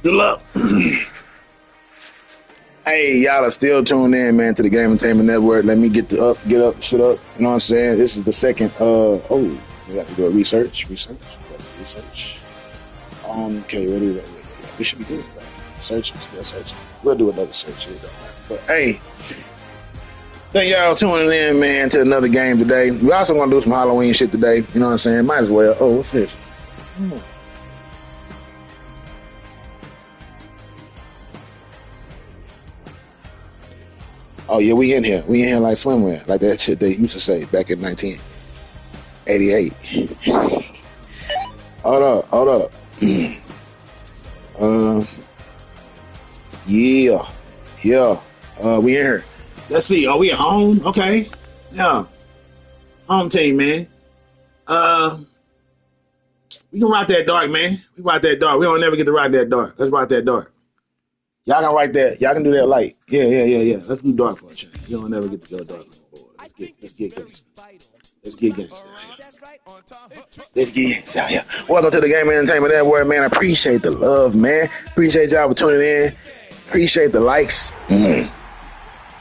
Good luck. Hey, y'all are still tuned in, man, to the Game Entertainment Network. Let me get up, shut up. You know what I'm saying? This is the second. We got to do a research. Okay, ready? We should be good. Right? Searching, still searching. We'll do another search here, but hey, thank y'all tuning in, man, to another game today. We also gonna do some Halloween shit today. You know what I'm saying? Might as well. Oh, what's this? Oh yeah, we in here. We in here like swimwear, like that shit they used to say back in 1988. Hold up. Yeah. We in here. Let's see. Are we at home? Okay. Yeah. Home team, man. We can rock that dark, man. We rock that dark. We don't never get to rock that dark. Let's rock that dark. Y'all can write that. Y'all can do that light. Yeah. Let's do dark for a change. You don't never get to go dark. Let's get gangster. Let's get gangster. Let's get gangster out here. Welcome to the Game Entertainment Network, man. I appreciate the love, man. Appreciate y'all for tuning in. Appreciate the likes.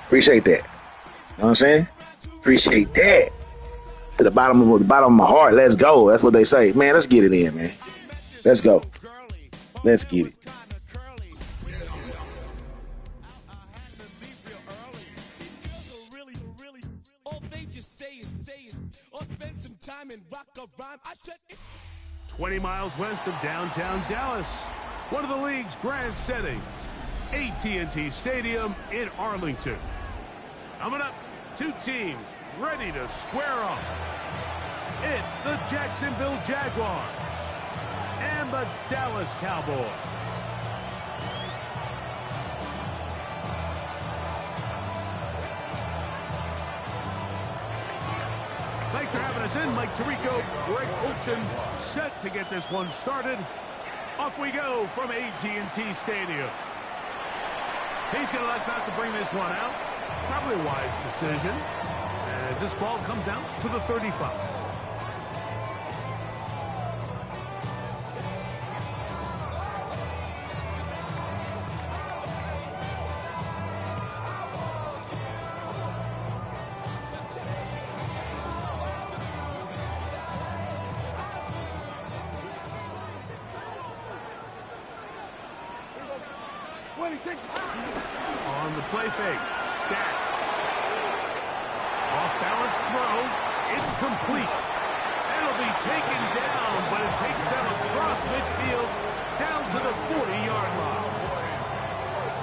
Appreciate that. You know what I'm saying? Appreciate that. To the bottom of my heart. Let's go. That's what they say. Man, let's get it in, man. Let's go. Let's get it. and rock a rhyme. 20 miles west of downtown Dallas, one of the league's grand settings, AT&T Stadium in Arlington. Coming up, two teams ready to square off. It's the Jacksonville Jaguars and the Dallas Cowboys. Thanks for having us in. Mike Tirico, Greg Olson, set to get this one started. Off we go from AT&T Stadium. He's going to elect not to bring this one out. Probably a wise decision as this ball comes out to the 35. On the play fake. Dak. Off-balance throw. It's complete. It'll be taken down, but it takes them across midfield down to the 40-yard line.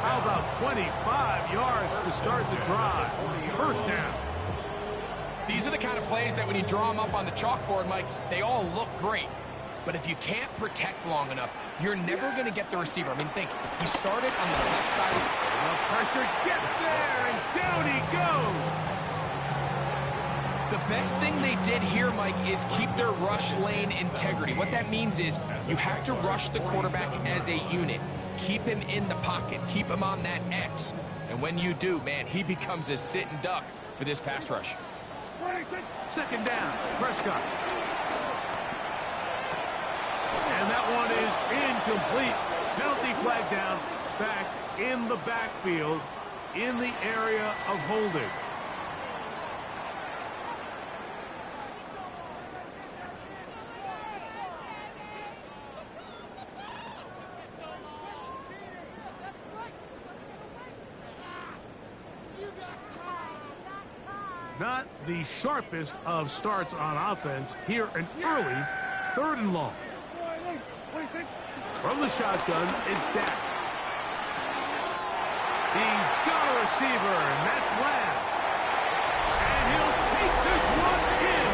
How about 25 yards to start the drive? First down. These are the kind of plays that when you draw them up on the chalkboard, Mike, they all look great. But if you can't protect long enough, you're never going to get the receiver. I mean, think, he started on the left side. Enough pressure, gets there, and down he goes. The best thing they did here, Mike, is keep their rush lane integrity. What that means is you have to rush the quarterback as a unit. Keep him in the pocket. Keep him on that X. And when you do, man, he becomes a sitting duck for this pass rush. Second down, Prescott. And that one is incomplete. Penalty flag down, back in the backfield, in the area of holding. Not the sharpest of starts on offense. Here an early 3rd and long. From the shotgun, it's Dak. He's got a receiver, and that's Lamb. And he'll take this one in.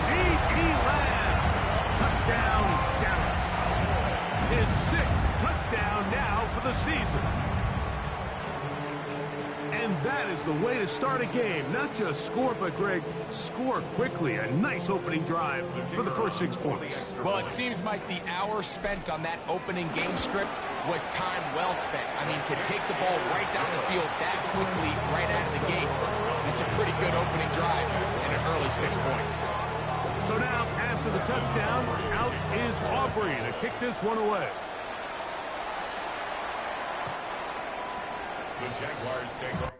C.D. Lamb. Touchdown, Dallas. His 6th touchdown now for the season. And that is the way to start a game. Not just score, but, Greg, score quickly. A nice opening drive for the first 6 points. Well, it seems like the hour spent on that opening game script was time well spent. I mean, to take the ball right down the field that quickly, right out of the gates, it's a pretty good opening drive and an early 6 points. So now, after the touchdown, out is Aubrey to kick this one away. The Jaguars take over.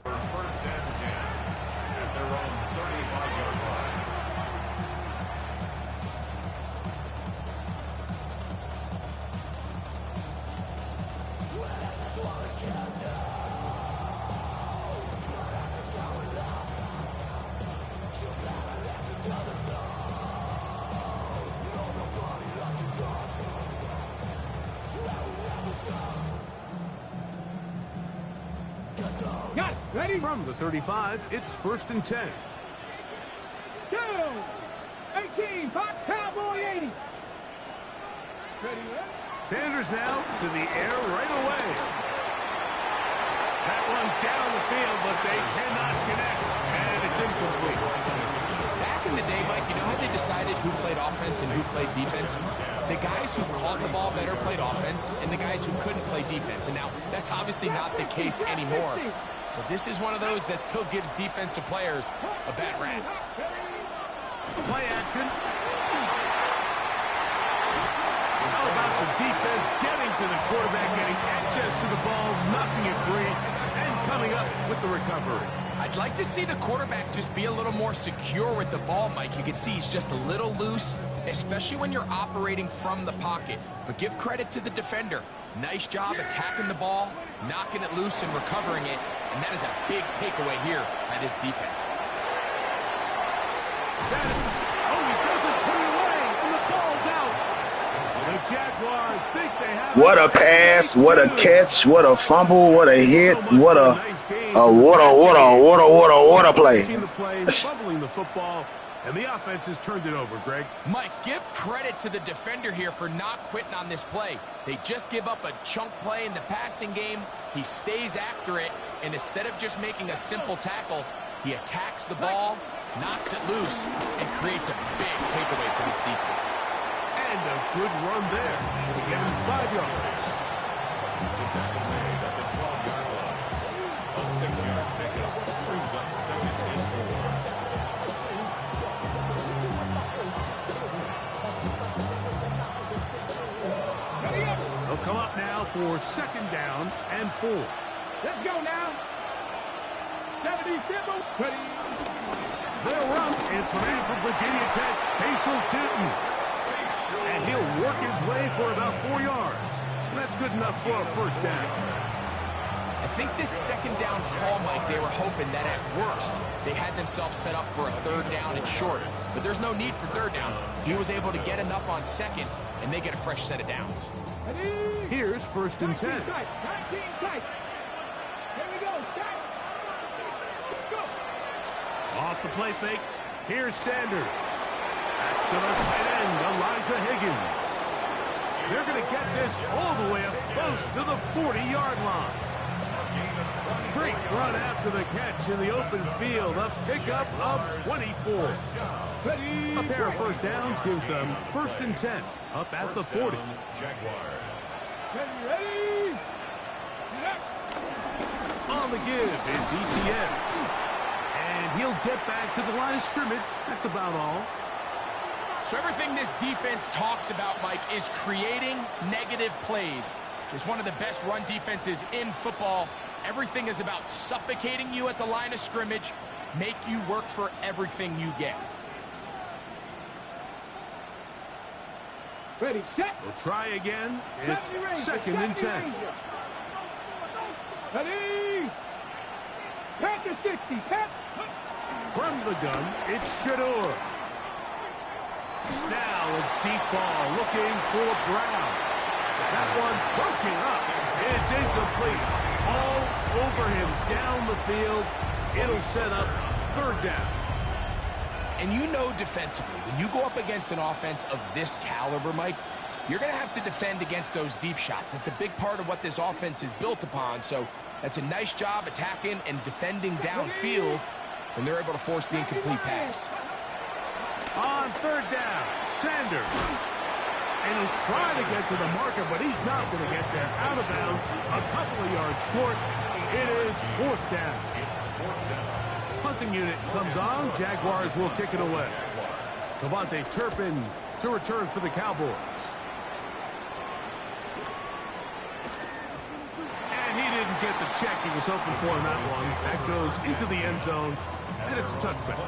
First and 10 at their own 35-yard line. Got it. Ready? From the 35, it's first and 10. 2, 18, hot Cowboy 80. Ready, Sanders now to the air right away. That one down the field, but they cannot connect, and it's incomplete. Back in the day, Mike, you know how they decided who played offense and who played defense? The guys who caught the ball better played offense, and the guys who couldn't play defense. And now, that's obviously not the case anymore. But this is one of those that still gives defensive players a bad rap. Play action. How about the defense getting to the quarterback, getting access to the ball, knocking it free, and coming up with the recovery? I'd like to see the quarterback just be a little more secure with the ball, Mike. You can see he's just a little loose, especially when you're operating from the pocket. But give credit to the defender. Nice job attacking the ball, knocking it loose and recovering it. And that is a big takeaway here by this defense. Oh, he doesn't put it away, and the ball's out. The Jaguars think they have What a pass, what a catch, what a fumble, what a hit, what a play. Seen the plays, fumbling the football, and the offense has turned it over, Greg. Mike, give credit to the defender here for not quitting on this play. They just give up a chunk play in the passing game. He stays after it, and instead of just making a simple tackle, he attacks the ball, knocks it loose, and creates a big takeaway for this defense. And a good run there to get him 5 yards. The tackle made at the 12-yard line. A 6-yard pickup brings up 2nd and 4. They'll come up now for 2nd down and 4. Let's go now. 77. Ready. They'll run. It's ran from Virginia Tech, Paschal Tootin. And he'll work his way for about 4 yards. And that's good enough for a first down. I think this 2nd down call, Mike, they were hoping that at worst they had themselves set up for a 3rd down and short. But there's no need for 3rd down. He was able to get enough on 2nd, and they get a fresh set of downs. Ready. Here's 1st and 10. 19 tight. Here we go. Tight. Let's go. Off the play fake. Here's Sanders. That's to the tight end, Elijah Higgins. They're going to get this all the way up close to the 40-yard line. Great run after the catch in the open field. A pickup of 24. Ready. A pair of first downs gives them 1st and 10 up at the 40. Jaguars. Ready. On the give, it's ETN. And he'll get back to the line of scrimmage. That's about all. So everything this defense talks about, Mike, is creating negative plays. It's one of the best run defenses in football. Everything is about suffocating you at the line of scrimmage, make you work for everything you get. Ready, set. We'll try again. It's 2nd and 10. Ready. Pass to 60. Pass. From the gun, it's Shador. Now a deep ball looking for Brown. That one broken up. It's incomplete. All over him down the field. It'll set up 3rd down. And you know defensively, when you go up against an offense of this caliber, Mike, you're going to have to defend against those deep shots. That's a big part of what this offense is built upon. So that's a nice job attacking and defending downfield when they're able to force the incomplete pass. On 3rd down, Sanders. And he'll try to get to the marker, but he's not going to get there. Out of bounds, a couple of yards short. It is 4th down. Punting unit comes on. Jaguars will kick it away. Devontae Turpin to return for the Cowboys. And he didn't get the check he was hoping for in that one. That goes into the end zone, and it's a touchback.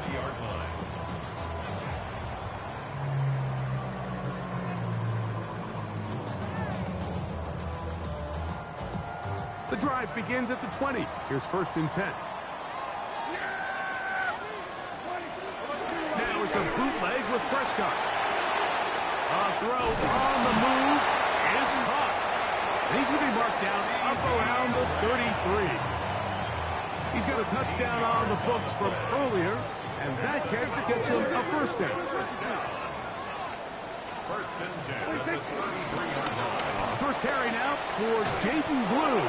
The drive begins at the 20. Here's 1st and 10. Now it's a bootleg with Prescott. A throw on the move is caught. And he's going to be marked down up around the 33. He's got a touchdown on the books from earlier, and that catch gets him a 1st down. 1st and 10 at the 33-yard line. First carry now for Jaden Blue.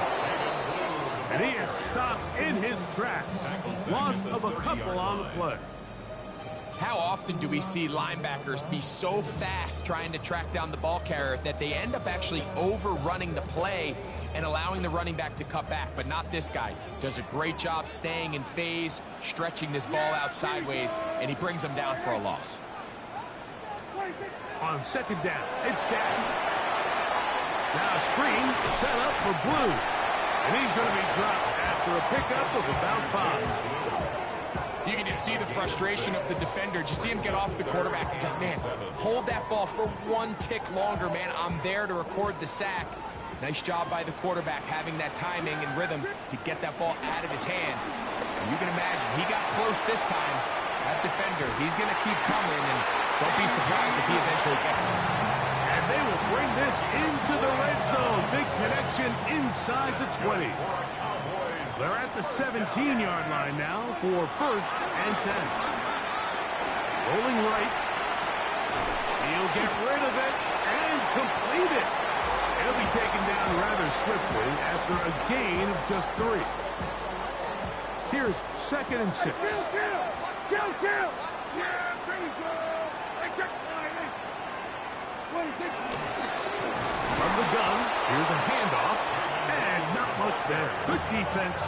And he is stopped in his tracks. Loss of a couple on the play. How often do we see linebackers be so fast trying to track down the ball carrier that they end up actually overrunning the play and allowing the running back to cut back? But not this guy. Does a great job staying in phase, stretching this ball out sideways, and he brings them down for a loss. On 2nd down, it's down. Now a screen set up for Blue. And he's going to be dropped after a pickup of about 5. You can just see the frustration of the defender. Just see him get off the quarterback. He's like, man, hold that ball for 1 tick longer, man. I'm there to record the sack. Nice job by the quarterback having that timing and rhythm to get that ball out of his hand. And you can imagine, he got close this time. That defender, he's going to keep coming, and don't be surprised if he eventually gets to him. And they will bring this into the red zone. Big connection inside the 20. They're at the 17-yard line now for 1st and 10. Rolling right. He'll get rid of it and complete it. He'll be taken down rather swiftly after a gain of just 3. Here's 2nd and 6. Kill! Yeah, there you go! Hey, check From the gun, here's a handoff, and not much there. Good defense,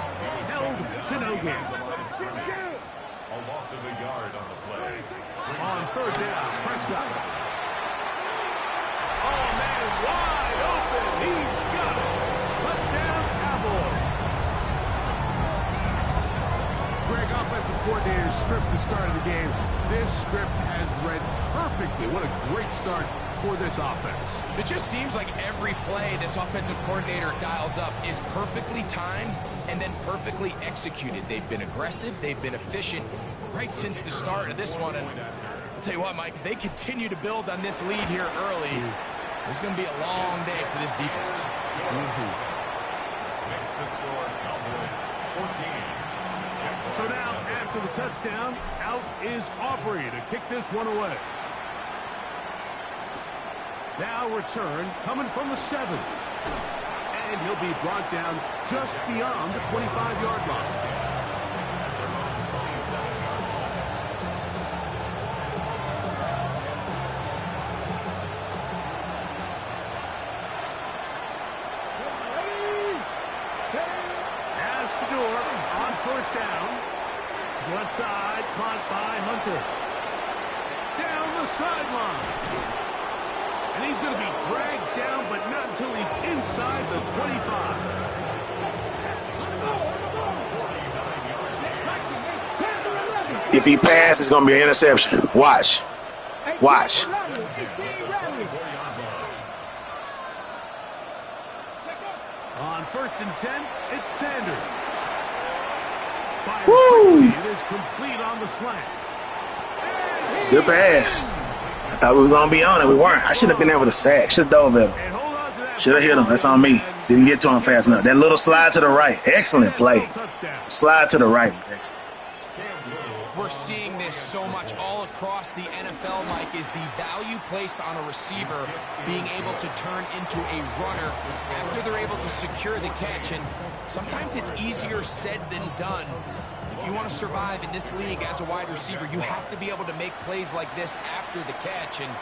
held to no gain. A loss of a yard on the play. On 3rd down, Prescott. Oh, man, wide open. He's got it. Touchdown, Cowboys. Greg, offensive coordinator's script at the start of the game. This script has read perfectly. What a great start for this offense. It just seems like every play this offensive coordinator dials up is perfectly timed and then perfectly executed. They've been aggressive, they've been efficient right since the start of this one. And I'll tell you what, Mike, if they continue to build on this lead here early, it's going to be a long day for this defense. Makes the score Cowboys 14. So now, after the touchdown, out is Aubrey to kick this one away. Now return coming from the 7. And he'll be brought down just beyond the 25-yard line. On 1st down. Left side, caught by Hunter. Down the sideline. And he's going to be dragged down, but not until he's inside the 25. If he passes, it's going to be an interception. Watch. Watch. On 1st and 10, it's Sanders. Woo! It is complete on the slant. Good pass. I thought we were going to be on it. We weren't. I should have been there with a sack. Should have dove at him. Should have hit him. That's on me. Didn't get to him fast enough. That little slide to the right. Excellent play. Slide to the right was excellent. We're seeing this so much all across the NFL, Mike, is the value placed on a receiver being able to turn into a runner after they're able to secure the catch. And sometimes it's easier said than done. If you want to survive in this league as a wide receiver, you have to be able to make plays like this after the catch. And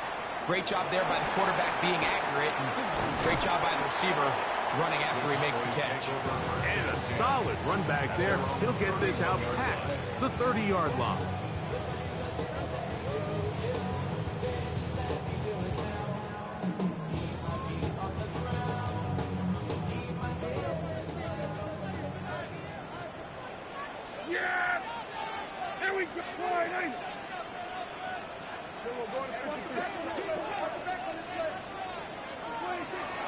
great job there by the quarterback being accurate, and great job by the receiver running after he makes the catch. And a solid run back there. He'll get this out past the 30-yard line. Yeah! Here we go! Boy,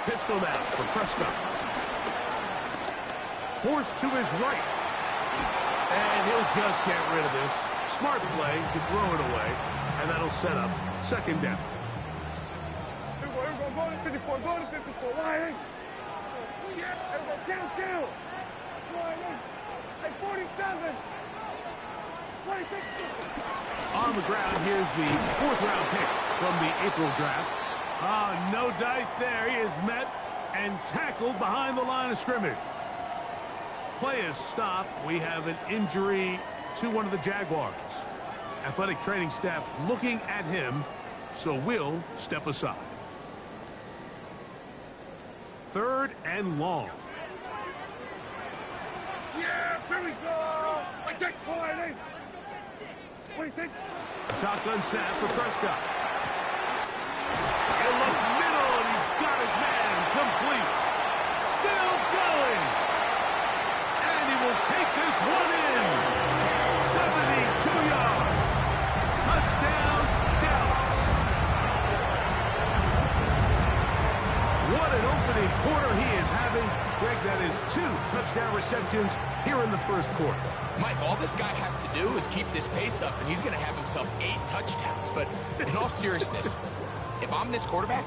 Pistol out for Prescott. Forced to his right. And he'll just get rid of this. Smart play to throw it away. And that'll set up second down. Here we go. Go to 54. Go to 54. Ryan. Yes. Everybody down. Ryan. At 47. 26. On the ground, here's the fourth-round pick from the April draft. No dice there. He is met and tackled behind the line of scrimmage. Play is stopped. We have an injury to one of the Jaguars. Athletic training staff looking at him, so we'll step aside. 3rd and long. Yeah, here we go. I take boy. 26. Shotgun snap for Prescott. In the middle, and he's got his man complete. Still going. And he will take this one in. 72 yards. Touchdown, Dallas. What an opening quarter he is having. Greg, that is 2 touchdown receptions here in the first quarter. Mike, all this guy has to do is keep this pace up, and he's going to have himself 8 touchdowns. But in all seriousness, if I'm this quarterback,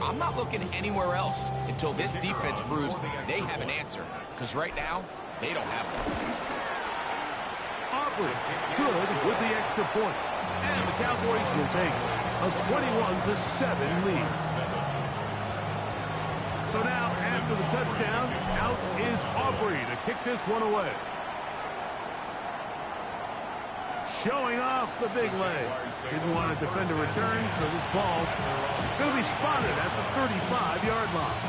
I'm not looking anywhere else until this defense proves they have an answer. Because right now, they don't have one. Aubrey, good with the extra point. And the Cowboys will take a 21-7 lead. So now, after the touchdown, out is Aubrey to kick this one away. Showing off the big leg. Didn't want to defend a return, so this ball going to be spotted at the 35-yard line.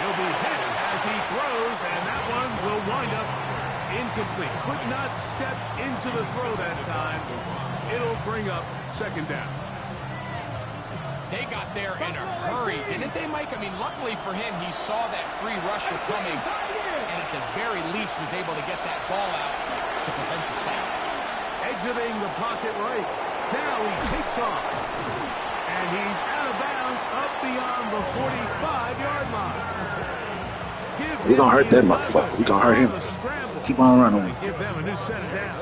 He'll be hit as he throws, and that one will wind up incomplete. Could not step into the throw that time. It'll bring up second down. They got there in a hurry, didn't they, Mike? I mean, luckily for him, he saw that free rusher coming, and at the very least was able to get that ball out to prevent the sack. Exiting the pocket right. Now he takes off. And he's out of bounds up beyond the 45-yard line. We're going to hurt that motherfucker. We're going to hurt him. Keep on running. Give them a new set of downs.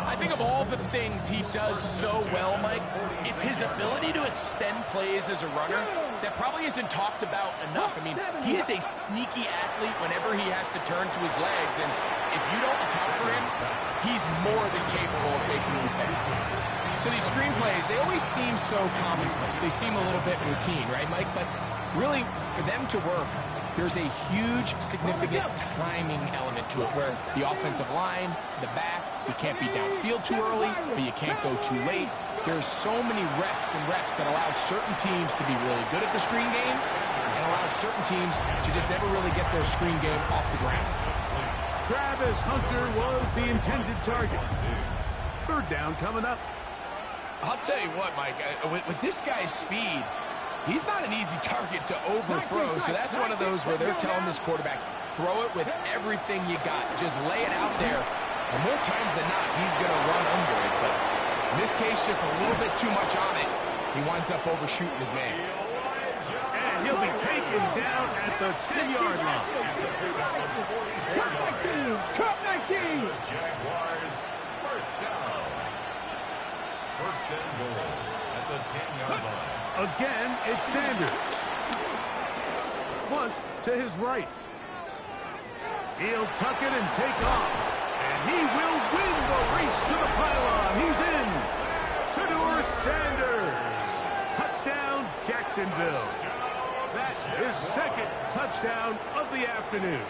I think of all the things he does so well, Mike, it's his ability to extend plays as a runner that probably isn't talked about enough. I mean, he is a sneaky athlete whenever he has to turn to his legs, and if you don't account for him, he's more than capable of making you pay. So these screenplays, they always seem so commonplace. They seem a little bit routine, right, Mike? But really, for them to work, there's a huge, significant timing element to it where the offensive line, the back, you can't be downfield too early, but you can't go too late. There's so many reps and reps that allow certain teams to be really good at the screen game and allow certain teams to just never really get their screen game off the ground. Travis Hunter was the intended target. Third down coming up. I'll tell you what, Mike, with this guy's speed, he's not an easy target to overthrow, so that's one of those where they're telling this quarterback, throw it with everything you got. Just lay it out there. And more times than not, he's going to run under it. But in this case, just a little bit too much on it. He winds up overshooting his man. And he'll be taken down at the 10-yard line. Cut 19. Jaguars first down. First and goal at the 10-yard line. Again, it's Sanders. Plus, to his right. He'll tuck it and take off. And he will win the race to the pylon. He's in. Shedeur Sanders. Touchdown, Jacksonville. That is second touchdown of the afternoon.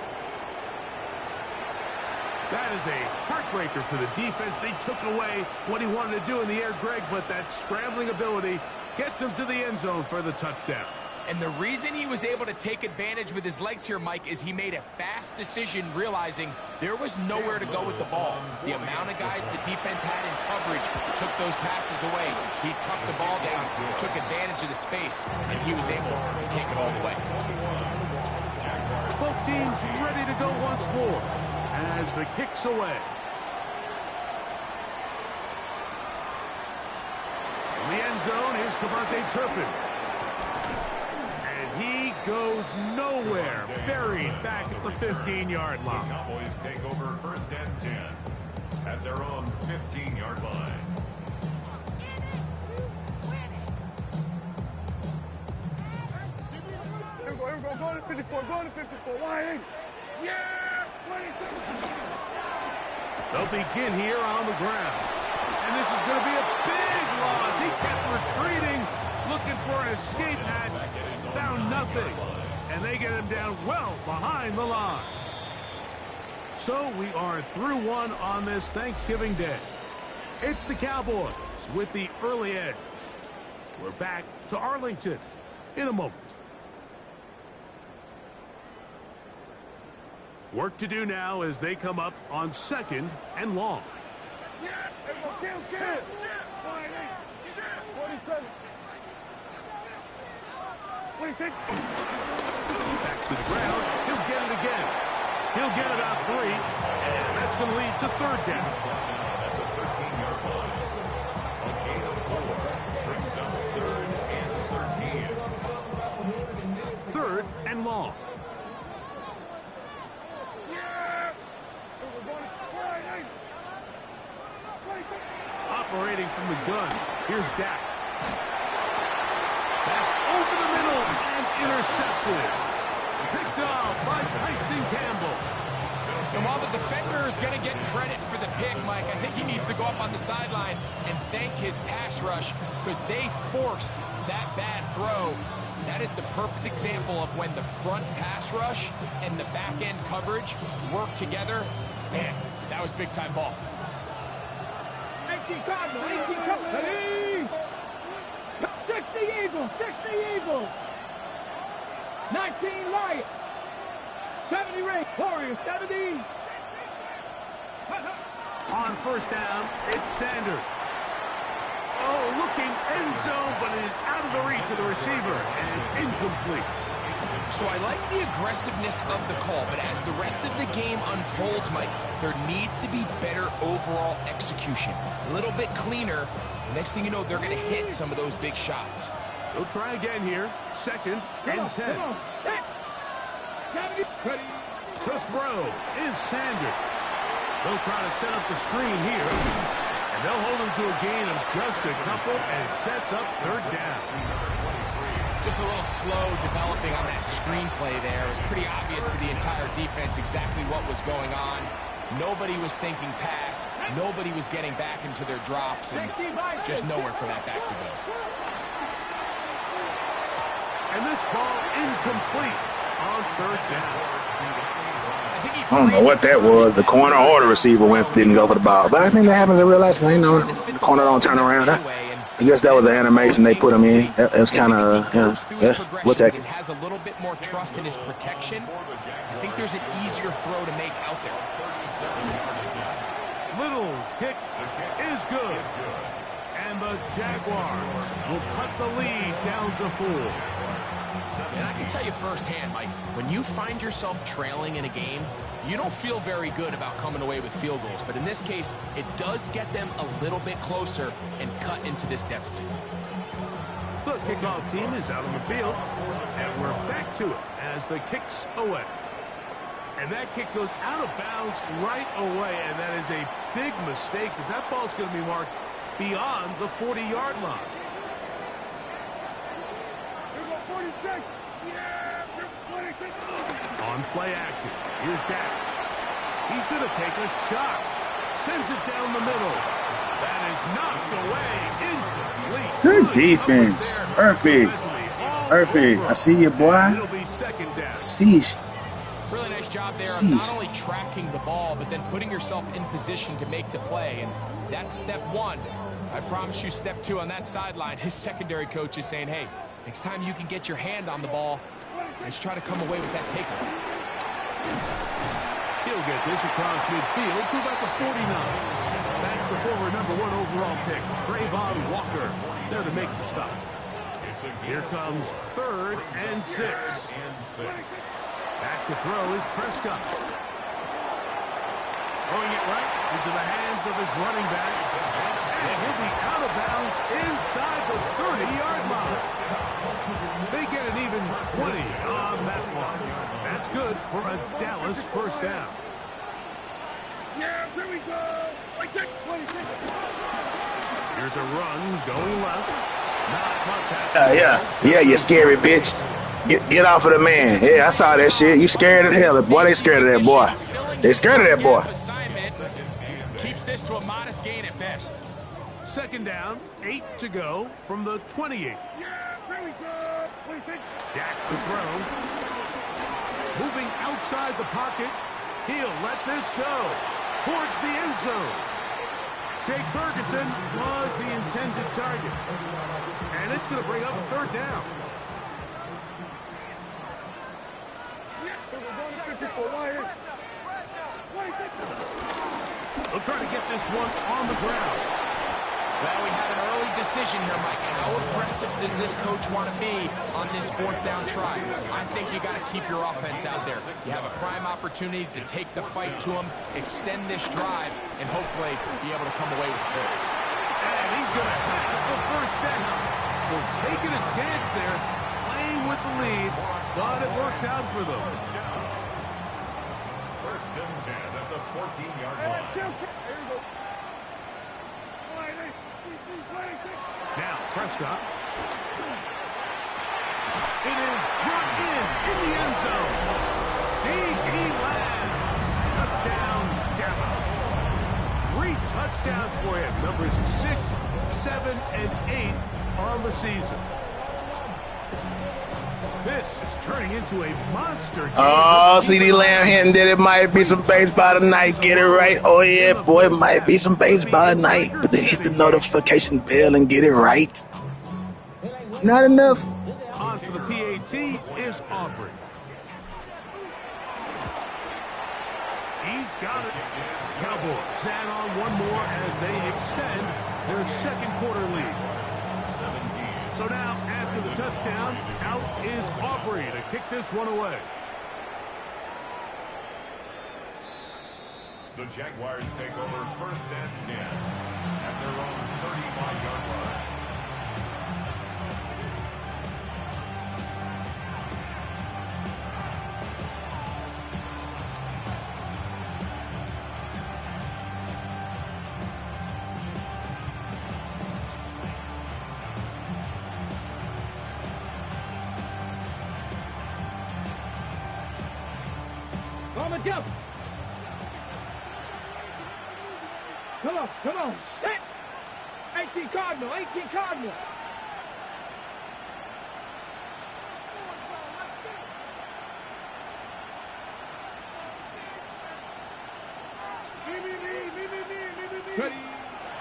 That is a heartbreaker for the defense. They took away what he wanted to do in the air, Greg, but that scrambling ability gets him to the end zone for the touchdown. And the reason he was able to take advantage with his legs here, Mike, is he made a fast decision realizing there was nowhere to go with the ball. The amount of guys the defense had in coverage took those passes away. He tucked the ball down, took advantage of the space, and he was able to take it all the way. Both teams ready to go once more as the kick's away. In the end zone, here's Cavante Turpin. And he goes nowhere, buried back at the 15-yard The line. Cowboys take over first and 10 at their own 15-yard line. Here we go. Go to 54. Go to 54. Wide. Yeah. 22. They'll begin here on the ground. And this is going to be a big loss. He kept retreating, looking for an escape hatch, found nothing. And they get him down well behind the line. So we are through one on this Thanksgiving Day. It's the Cowboys with the early edge. We're back to Arlington in a moment. Work to do now as they come up on 2nd and long. Yeah. Here we go. Kill. 47. 26. Back to the ground. He'll get it again. He'll get about 3. And that's going to lead to 3rd down. At the 13-yard line. A gain of 4 brings up 3rd and 13. 3rd and long. Yeah. Operating from the gun. Here's Dak. That's over the middle and intercepted. Picked off by Tyson Campbell. And while the defender is going to get credit for the pick, Mike, I think he needs to go up on the sideline and thank his pass rush because they forced that bad throw. That is the perfect example of when the front pass rush and the back end coverage work together. Man, that was big time ball. 18 Cardinal. 18 Cardinal. 60 Eagles. 60 Eagles. 19 Lions. 70 Ring. Warriors. 70. On 1st down, it's Sanders. Oh, looking end zone, but it is out of the reach of the receiver and incomplete. So I like the aggressiveness of the call, but as the rest of the game unfolds, Mike, there needs to be better overall execution. A little bit cleaner. Next thing you know, they're going to hit some of those big shots. They'll try again here. 2nd and 10. To throw is Sanders. They'll try to set up the screen here. And they'll hold him to a gain of just a couple, and it sets up 3rd down. Just a little slow developing on that screenplay there. It was pretty obvious to the entire defense exactly what was going on. Nobody was thinking pass. Nobody was getting back into their drops, and just nowhere for that back to go. And this ball incomplete on 3rd down. I don't know what that was. The corner or the receiver didn't go for the ball. But I think that happens in real life. You know, the corner don't turn around. I guess that was the animation they put him in. It was kind of, we'll take it. Has a little bit more trust in his protection. I think there's an easier throw to make out there. Little's kick is good. And the Jaguars will cut the lead down to 4. And I can tell you firsthand, Mike, when you find yourself trailing in a game, You don't feel very good about coming away with field goals, but in this case, it does get them a little bit closer and cut into this deficit. The kickoff team is out on the field, and we're back to it as the kick's away. And that kick goes out of bounds right away, and that is a big mistake because that ball's going to be marked beyond the 40-yard line. Here we go, 46. Yeah, 26. On play action, here's Dak. He's going to take a shot. Sends it down the middle. That is knocked away. Incomplete. Good defense. Perfect. Perfect. I see you, boy. It'll be second down. See you. Really nice job there of not only tracking the ball, but then putting yourself in position to make the play. And that's step one. I promise you step two on that sideline. His secondary coach is saying, hey, next time you can get your hand on the ball, let's try to come away with that takeaway. He'll get this across midfield to about the 49. That's the former #1 overall pick, Trayvon Walker, there to make the stop. Here comes 3rd and 6. Back to throw is Prescott. Throwing it right into the hands of his running back. And he'll be out of bounds inside the 30-yard line. They get an even 20 on that one. That's good for a Dallas first down. Yeah, here we go. 26. Here's a run going left. Not much happening. Yeah, you scary bitch. Get off of the man. Yeah, I saw that shit. You scared of the hell. Boy, they scared of that boy. They scared of that boy. Keeps this to a modest gain at best. Second down, 8 to go from the 28. Yeah, here we go. 26. Dak to throw. Moving outside the pocket. He'll let this go towards the end zone. Jake Ferguson was the intended target. And it's going to bring up a 3rd down. They'll try to get this one on the ground. Well, we have an early decision here, Mike. How aggressive does this coach want to be on this 4th down try? I think you got to keep your offense out there. You have a prime opportunity to take the fight to him, extend this drive, and hopefully be able to come away with points. And he's going to have the first down. So taking a chance there, playing with the lead, but it works out for them. First and 10 at the 14-yard line. Now Prescott. It is brought in the end zone. C.D. Lamb. Touchdown, Dallas. 3 touchdowns for him. Numbers 6, 7, and 8 on the season. This is turning into a monster game. Oh, C.D. Lamb hitting that it might be some baseball tonight. Get it right. Oh, yeah, boy, it might be some baseball tonight. But then hit the notification bell and get it right. Not enough. On for the PAT is Aubrey. He's got it. Cowboys add on one more as they extend their 2nd quarter lead. So now, after the touchdown, out is Aubrey to kick this one away. The Jaguars take over 1st and 10 at their own 35-yard line. Come on, set! 18 Cardinal.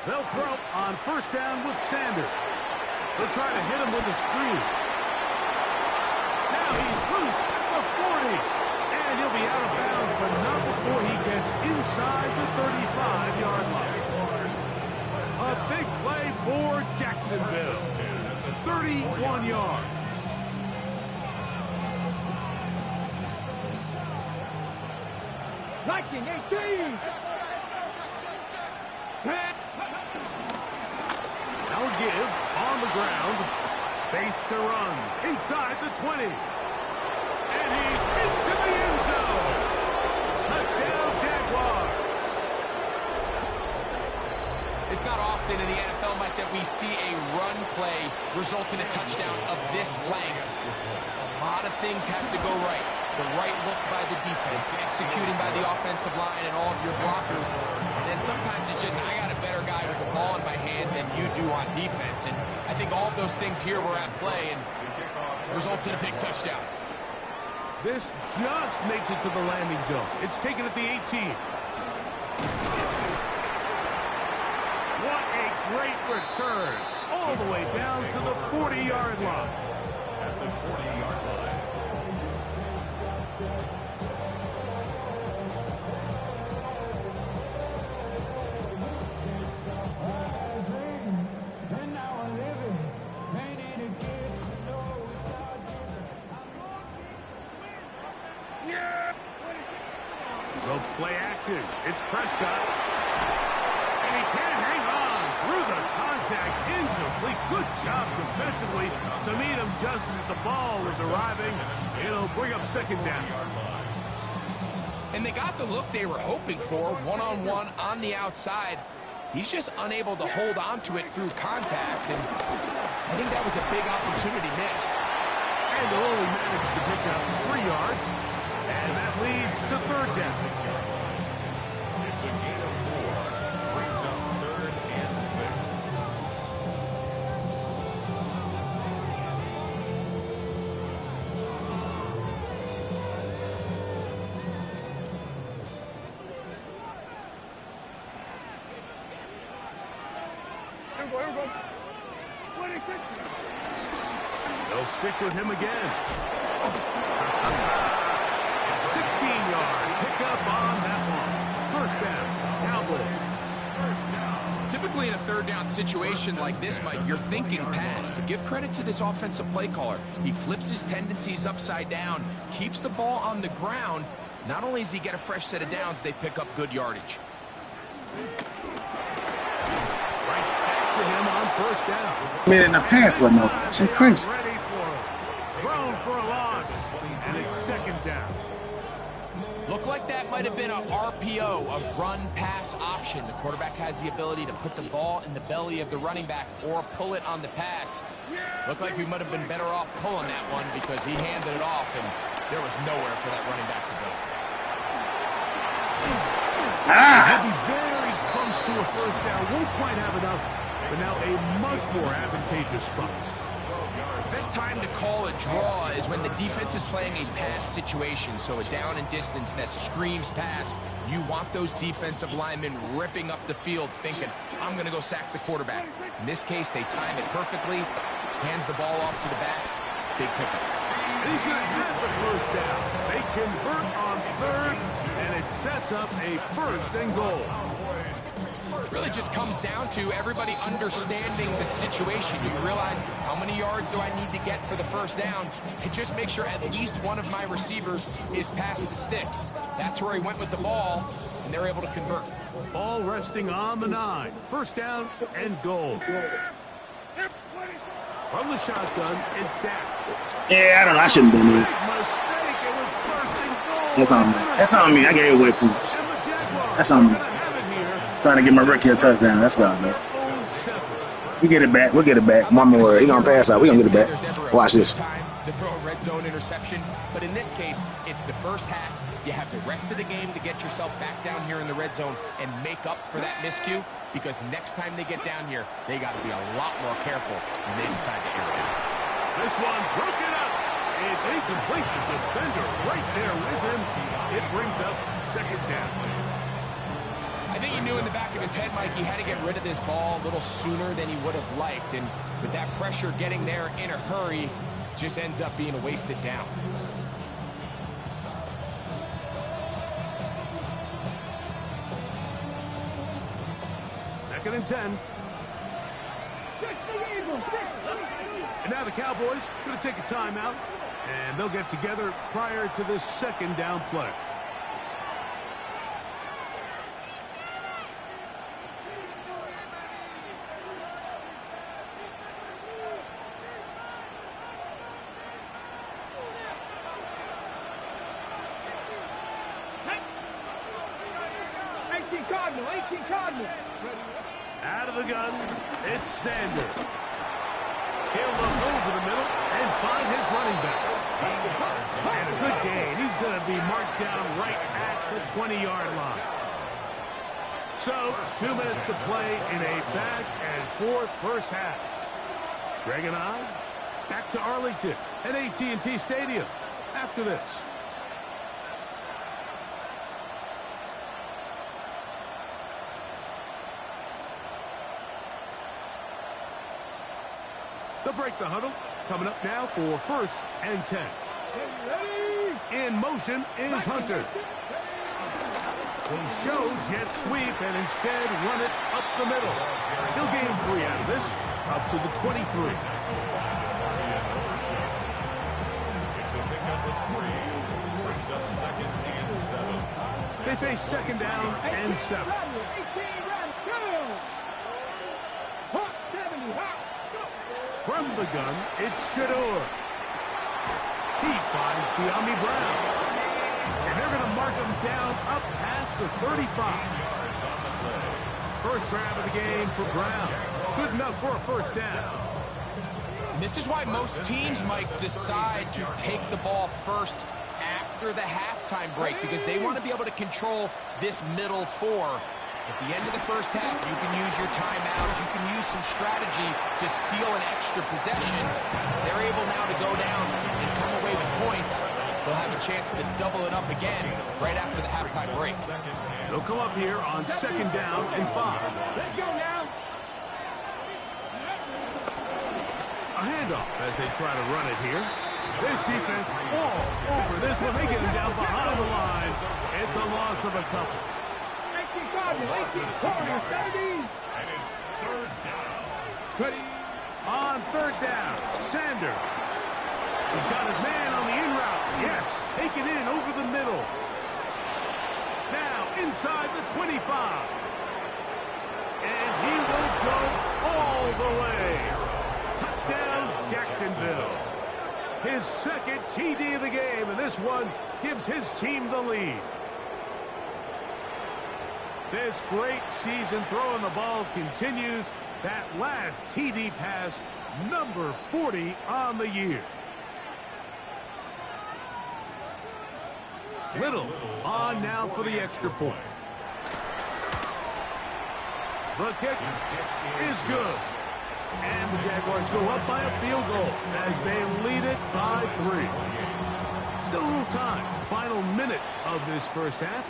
They'll throw on 1st down with Sanders. They'll try to hit him with a screen. Now he's loose at the 40. And he'll be out of bounds, but not before he gets inside the 35-yard line. A big play for Jacksonville. 31 yards. Liking 18. Now give on the ground. Space to run inside the 20. And he's into the end zone. Touchdown, Jaguars. It's not often in the NFL, Mike, that we see a run play result in a touchdown of this length. A lot of things have to go right. The right look by the defense, executing by the offensive line and all of your blockers. And then sometimes it's just, I got a better guy with the ball in my hand than you do on defense. And I think all of those things here were at play and results in a big touchdown. This just makes it to the landing zone. It's taken at the 18. What a great return. All the way down to the 40-yard line. At the 40-yard line. Go play action. It's Prescott. And he can't hang on through the contact. Incomplete. Good job defensively to meet him just as the ball was arriving. It'll bring up second down. And they got the look they were hoping for, one-on-one on the outside. He's just unable to hold on to it through contact, and I think that was a big opportunity missed. And they'll only manage to pick up 3 yards, and that leads to third down. It's a gain of 4. Brings up 3rd and 6. Here we go. 26. They'll stick with him again. 16-yard pickup on that one. First down, Cowboys. First down. Typically in a third down situation like this, Mike, you're thinking pass, but give credit to this offensive play caller. He flips his tendencies upside down, keeps the ball on the ground. Not only does he get a fresh set of downs, they pick up good yardage. Right back to him on first down. Made it in the pass, wasn't open. That's crazy. Ready for him. Thrown for a loss, and it's second down. Looked like that might have been a RPO, a run-pass option. The quarterback has the ability to put the ball in the belly of the running back or pull it on the pass. Looked like we might have been better off pulling that one because he handed it off, and there was nowhere for that running back to go. He'll be very close to a first down. Won't quite have enough, but now a much more advantageous spot. Best time to call a draw is when the defense is playing a pass situation, so a down and distance that screams pass. You want those defensive linemen ripping up the field thinking, I'm going to go sack the quarterback. In this case, they time it perfectly, hands the ball off to the back, big pickup. And he's going to have the first down. They convert on third, and it sets up a first and goal. Really just comes down to everybody understanding the situation. You realize how many yards do I need to get for the first down, and just make sure at least one of my receivers is past the sticks. That's where he went with the ball, and they're able to convert. Ball resting on the 9. First down and goal. From the shotgun, it's Dak. Yeah, I don't know. I shouldn't have been Big there. mistake. It was first and goal. That's on me. That's on me. I gave away points. And the Jaguars That's on me. are gonna have it here. Trying to get my rookie a touchdown. That's God, man. Own 7. We get it back. We'll get it back. Mama worry. He gonna pass out. We gonna get it back. Watch this. Time to throw a red zone interception, but in this case, it's the first half. You have the rest of the game to get yourself back down here in the red zone and make up for that miscue, because next time they get down here, they got to be a lot more careful when they decide to air it out. This one broken up. It's incomplete. The defender right there with him. It brings up second down. I think he knew in the back of his head, Mike, he had to get rid of this ball a little sooner than he would have liked. And with that pressure getting there in a hurry, just ends up being a wasted down. Second and 10. And now the Cowboys going to take a timeout, and they'll get together prior to this second down play. Cardinal, 18 Cardinal. Out of the gun, it's Sanders. He'll look over the middle and find his running back. And a good gain. He's going to be marked down right at the 20-yard line. So, 2 minutes to play in a back-and-forth first half. Greg and I, back to Arlington at AT&T Stadium after this. They'll break the huddle. Coming up now for 1st and 10. In motion is Hunter. They show jet sweep and instead run it up the middle. He'll gain 3 out of this, up to the 23. It's a pickup of 3. Brings up 2nd and 7. They face 2nd down and 7. From the gun, it's Shador. He finds De'Ami Brown. And they're going to mark him down up past the 35. First grab of the game for Brown. Good enough for a first down. And this is why most teams, Mike, decide to take the ball first after the halftime break, because they want to be able to control this middle 4. At the end of the first half, you can use your timeouts. You can use some strategy to steal an extra possession. They're able now to go down and come away with points. They'll have a chance to double it up again right after the halftime break. They'll come up here on 2nd down and 5. Let's go now. A handoff as they try to run it here. This defense all over this one. They get him down behind the line. It's a loss of a couple. 18 Cardinal, 18 corner, 30. And it's 3rd down. Ready. On 3rd down, Sanders. He's got his man on the in route. Yes, take it in over the middle. Now inside the 25. And he will go all the way. Touchdown, Jacksonville. His 2nd TD of the game, and this one gives his team the lead. This great season throwing the ball continues. That last TD pass, number 40 on the year. Little on now for the extra point. The kick is good. And the Jaguars go up by a field goal as they lead it by 3. Still a little time. Final minute of this first half.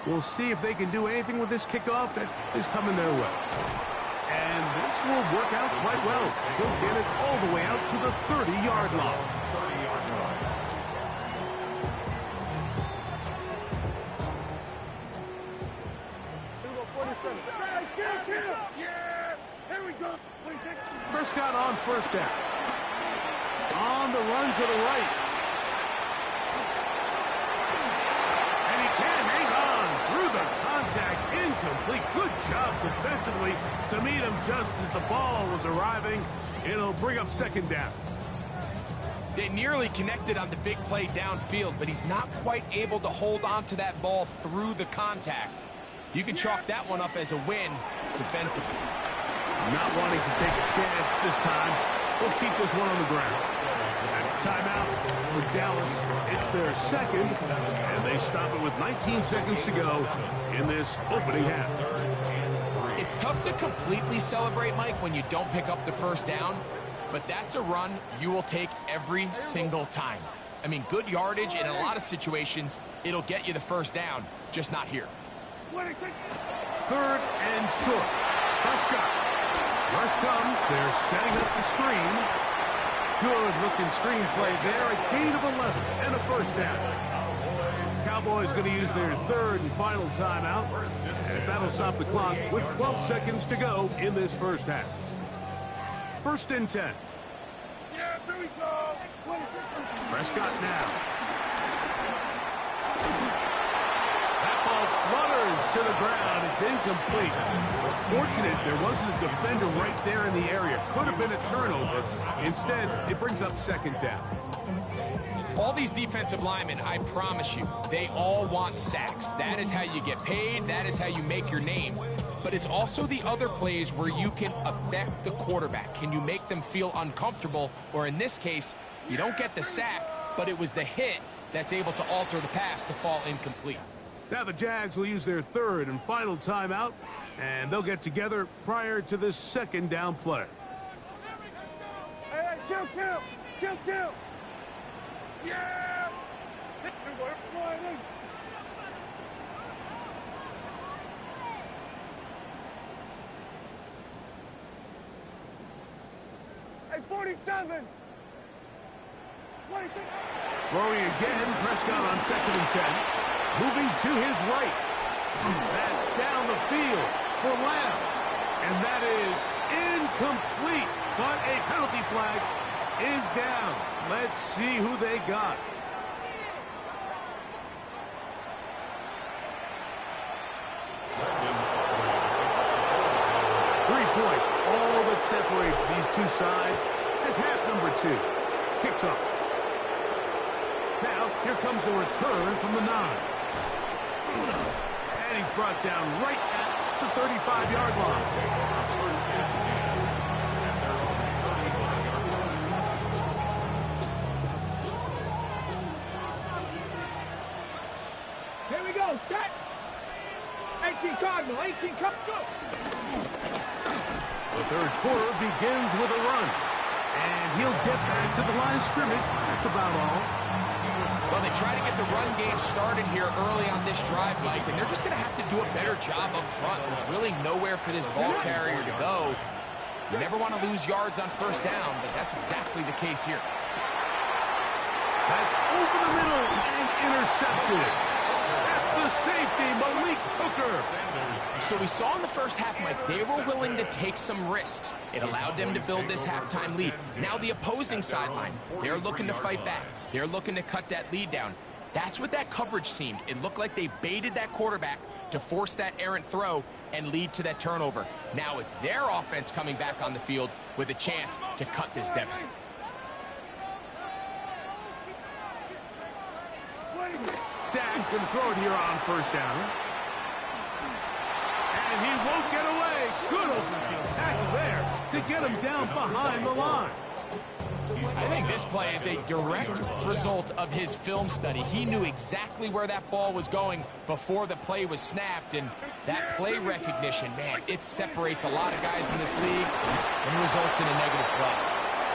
We'll see if they can do anything with this kickoff that is coming their way. And this will work out quite well. They'll get it all the way out to the 30-yard line. Yeah, here we go. Prescott on 1st down. On the run to the right. And he can't hang on through the contact. Incomplete. Good job defensively to meet him just as the ball was arriving. It'll bring up 2nd down. They nearly connected on the big play downfield, but he's not quite able to hold on to that ball through the contact. You can chalk that one up as a win defensively. Not wanting to take a chance this time. We'll keep this one on the ground. That's a timeout for Dallas. It's their 2nd, and they stop it with 19 seconds to go in this opening half. It's tough to completely celebrate, Mike, when you don't pick up the first down, but that's a run you will take every single time. I mean, good yardage in a lot of situations, it'll get you the first down, just not here. 3rd and short. Prescott. Rush comes. They're setting up the screen. Good-looking screen play there. A gain of 11 and a first down. Cowboys going to use their 3rd and final timeout, as that'll stop the clock with 12 seconds to go in this first half. 1st and 10. Yeah, here we go. Prescott now. That ball flutters to the ground. It's incomplete. Fortunate there wasn't a defender right there in the area. Could have been a turnover. Instead, it brings up 2nd down. All these defensive linemen, I promise you, they all want sacks. That is how you get paid. That is how you make your name. But it's also the other plays where you can affect the quarterback. Can you make them feel uncomfortable? Or in this case, you don't get the sack, but it was the hit that's able to alter the pass to fall incomplete. Now the Jags will use their third and final timeout, and they'll get together prior to this second down play. Hey, kill! Yeah! Hey, 47! 26! Throwing again, Prescott on 2nd and 10. Moving to his right. That's down the field for Lamb. And that is incomplete. But a penalty flag is down. Let's see who they got. Points, all that separates these two sides is half number 2. Kicks off. Now, here comes a return from the 9. And he's brought down right at the 35-yard line. Here we go, set! 18 Cardinal, 18 Cup, go! The third quarter begins with a run. And he'll get back to the line of scrimmage. That's about all. Well, they try to get the run game started here early on this drive, Mike, and they're just going to have to do a better job up front. There's really nowhere for this ball carrier to go. You never want to lose yards on first down, but that's exactly the case here. That's over the middle and intercepted. That's the safety, Malik Hooker. So we saw in the first half, Mike, they were willing to take some risks. It allowed them to build this halftime lead. Now the opposing sideline, they're looking to fight back. They're looking to cut that lead down. That's what that coverage seemed. It looked like they baited that quarterback to force that errant throw and lead to that turnover. Now it's their offense coming back on the field with a chance to cut this deficit. Dak's going to throw it here on first down. And he won't get away. Good open field tackle there to get him down behind the line. I think this play is a direct result of his film study. He knew exactly where that ball was going before the play was snapped, and that play recognition, man, it separates a lot of guys in this league and results in a negative play.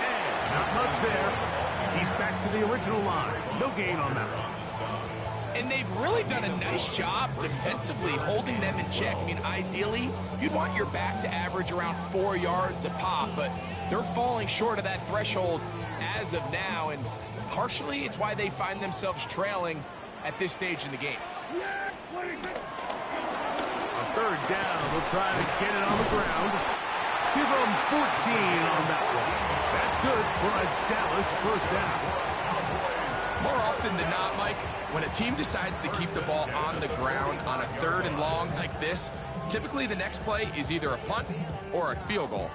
And not much there. He's back to the original line. No gain on that one. And they've really done a nice job defensively holding them in check. I mean, ideally, you'd want your back to average around 4 yards a pop, but they're falling short of that threshold as of now, and partially it's why they find themselves trailing at this stage in the game. A third down. They'll try to get it on the ground. Give them 14 on that one. That's good for a Dallas first down. More often than not, Mike, when a team decides to keep the ball on the ground on a 3rd and long like this, typically the next play is either a punt or a field goal.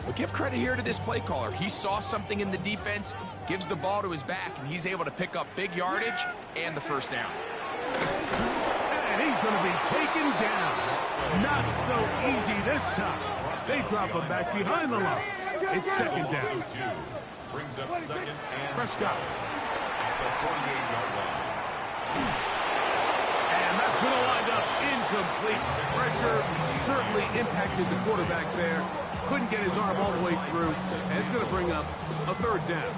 But give credit here to this play caller. He saw something in the defense, gives the ball to his back, and he's able to pick up big yardage and the first down. And he's going to be taken down. Not so easy this time. They drop him back behind the line. It's second down. Brings up second and Prescott. at the 48-yard line. And that's going to wind up incomplete. Pressure certainly impacted the quarterback there. Couldn't get his arm all the way through. And it's going to bring up a third down.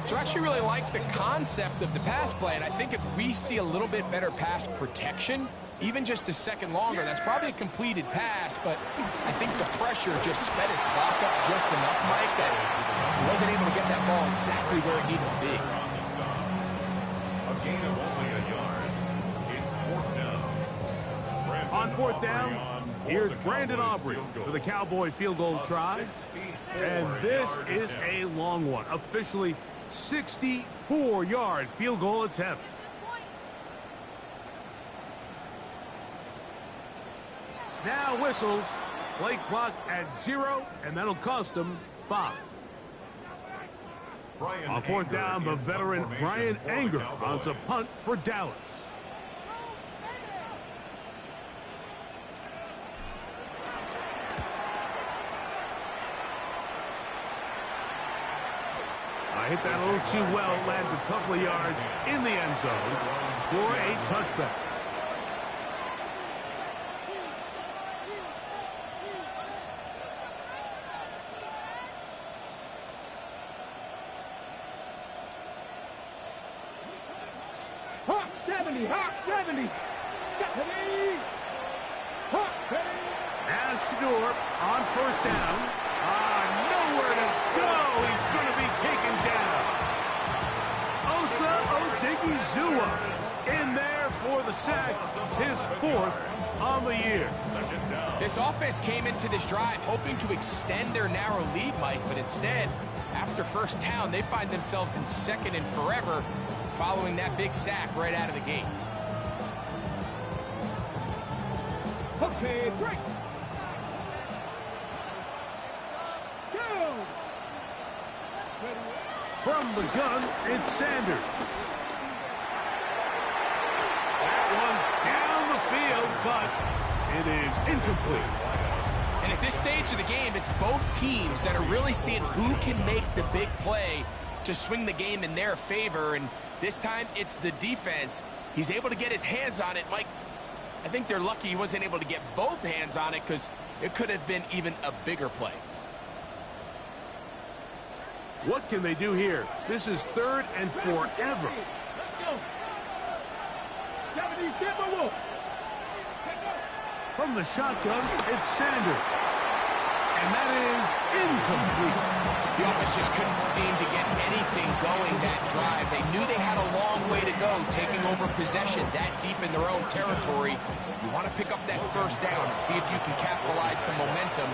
So I actually really like the concept of the pass play, and I think if we see a little bit better pass protection, even just a second longer, that's probably a completed pass, but I think the pressure just sped his clock up just enough, Mike, that he wasn't able to get that ball exactly where it needed to be. A gain of only a yard. It's fourth down. On fourth down, here's Brandon Aubrey for the Cowboy field goal try. And this is a long one. Officially 64-yard field goal attempt. Now whistles. Play clock at 0, and that'll cost them 5. On fourth down, the veteran Brian Anger runs a punt for Dallas. Hit that a little too well, lands a couple of yards in the end zone for a touchback. Hawk 70, Hawk 70, 70, Hawk 70. As Shador on first down. Nowhere to go. He's going to be taken down. Osa Odigizua in there for the sack, his fourth on the year. This offense came into this drive hoping to extend their narrow lead, Mike, but instead, after first down, they find themselves in second and forever following that big sack right out of the gate. Okay, break. From the gun, it's Sanders. That one down the field, but it is incomplete. And at this stage of the game, it's both teams that are really seeing who can make the big play to swing the game in their favor. And this time, it's the defense. He's able to get his hands on it. Mike, I think they're lucky he wasn't able to get both hands on it because it could have been even a bigger play. What can they do here? This is third and forever. Let's go. 70, Timberwolf. From the shotgun, it's Sanders. And that is incomplete. The offense just couldn't seem to get anything going that drive. They knew they had a long way to go, taking over possession that deep in their own territory. You want to pick up that first down and see if you can capitalize some momentum.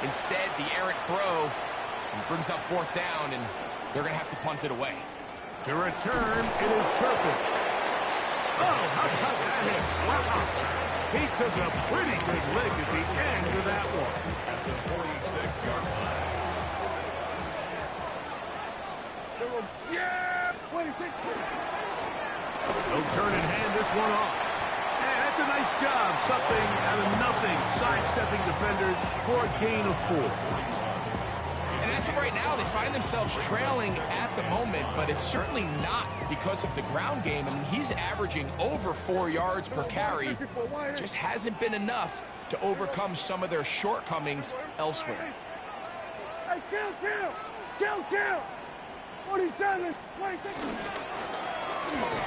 Instead, the errant throw brings up fourth down, and they're going to have to punt it away. To return, it is Turpin. Oh, how about that hit? Wow. He took a pretty good lick at the end of that one. At the 46-yard line. Yeah, 26. No turn and hand this one off. Hey, that's a nice job. Something out of nothing. Sidestepping defenders for a gain of 4. And as of right now, they find themselves trailing at the moment, but it's certainly not because of the ground game. I mean, he's averaging over 4 yards per carry. Just hasn't been enough to overcome some of their shortcomings elsewhere. Hey, kill. 47, 26.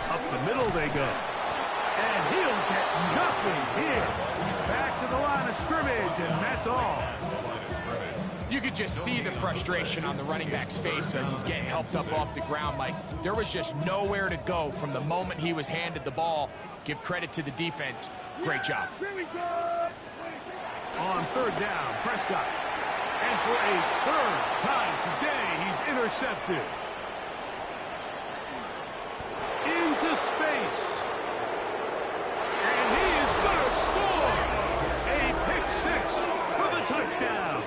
Up the middle they go. And he'll get nothing here. Back to the line of scrimmage, and that's all. You could just see the frustration on the running back's face as he's getting helped up off the ground. Like, there was just nowhere to go from the moment he was handed the ball. Give credit to the defense. Great job. On third down, Prescott. And for a third time today, he's intercepted. Into space. And he is going to score. A pick six for the touchdown.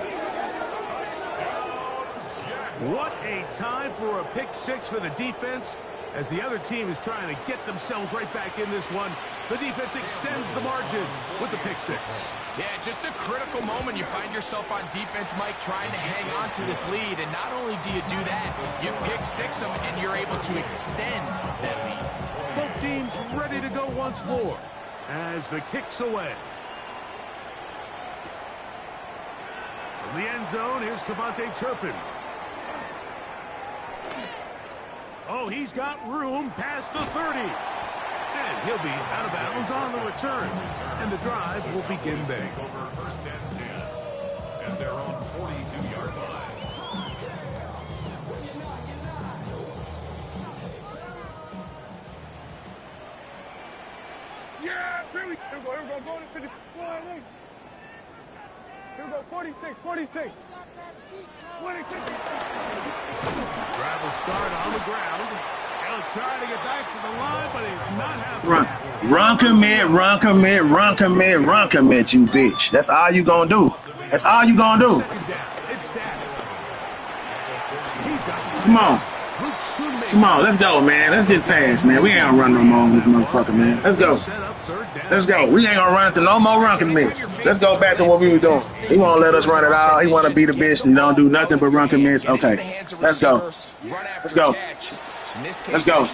What a time for a pick six for the defense. As the other team is trying to get themselves right back in this one, the defense extends the margin with the pick six. Yeah, just a critical moment. You find yourself on defense, Mike, trying to hang on to this lead. And not only do you do that, you pick six them, and you're able to extend that lead. Both teams ready to go once more as the kick's away. From the end zone, here's Cavante Turpin. Oh, he's got room past the 30. And he'll be out of bounds on the return. And the drive will begin there. Over first and 10 at their own 42-yard line. Yeah, here we go. Go to 50. Here we go, 46. 26. Drive will start on the ground. He'll try to get back to the line, but he's not happening. Run commit, you bitch. That's all you gonna do. That's all you gonna do. Second down. It's Dallas. He's got Come on. Come on, let's go, man. Let's get past, man. We ain't gonna run no more on this motherfucker, man. Let's go. Let's go. We ain't gonna run into no more run commits. Let's go back to what we were doing. He won't let us run it all. He want to be the bitch. He don't do nothing but run commits. Okay, let's go. Let's go. Let's go.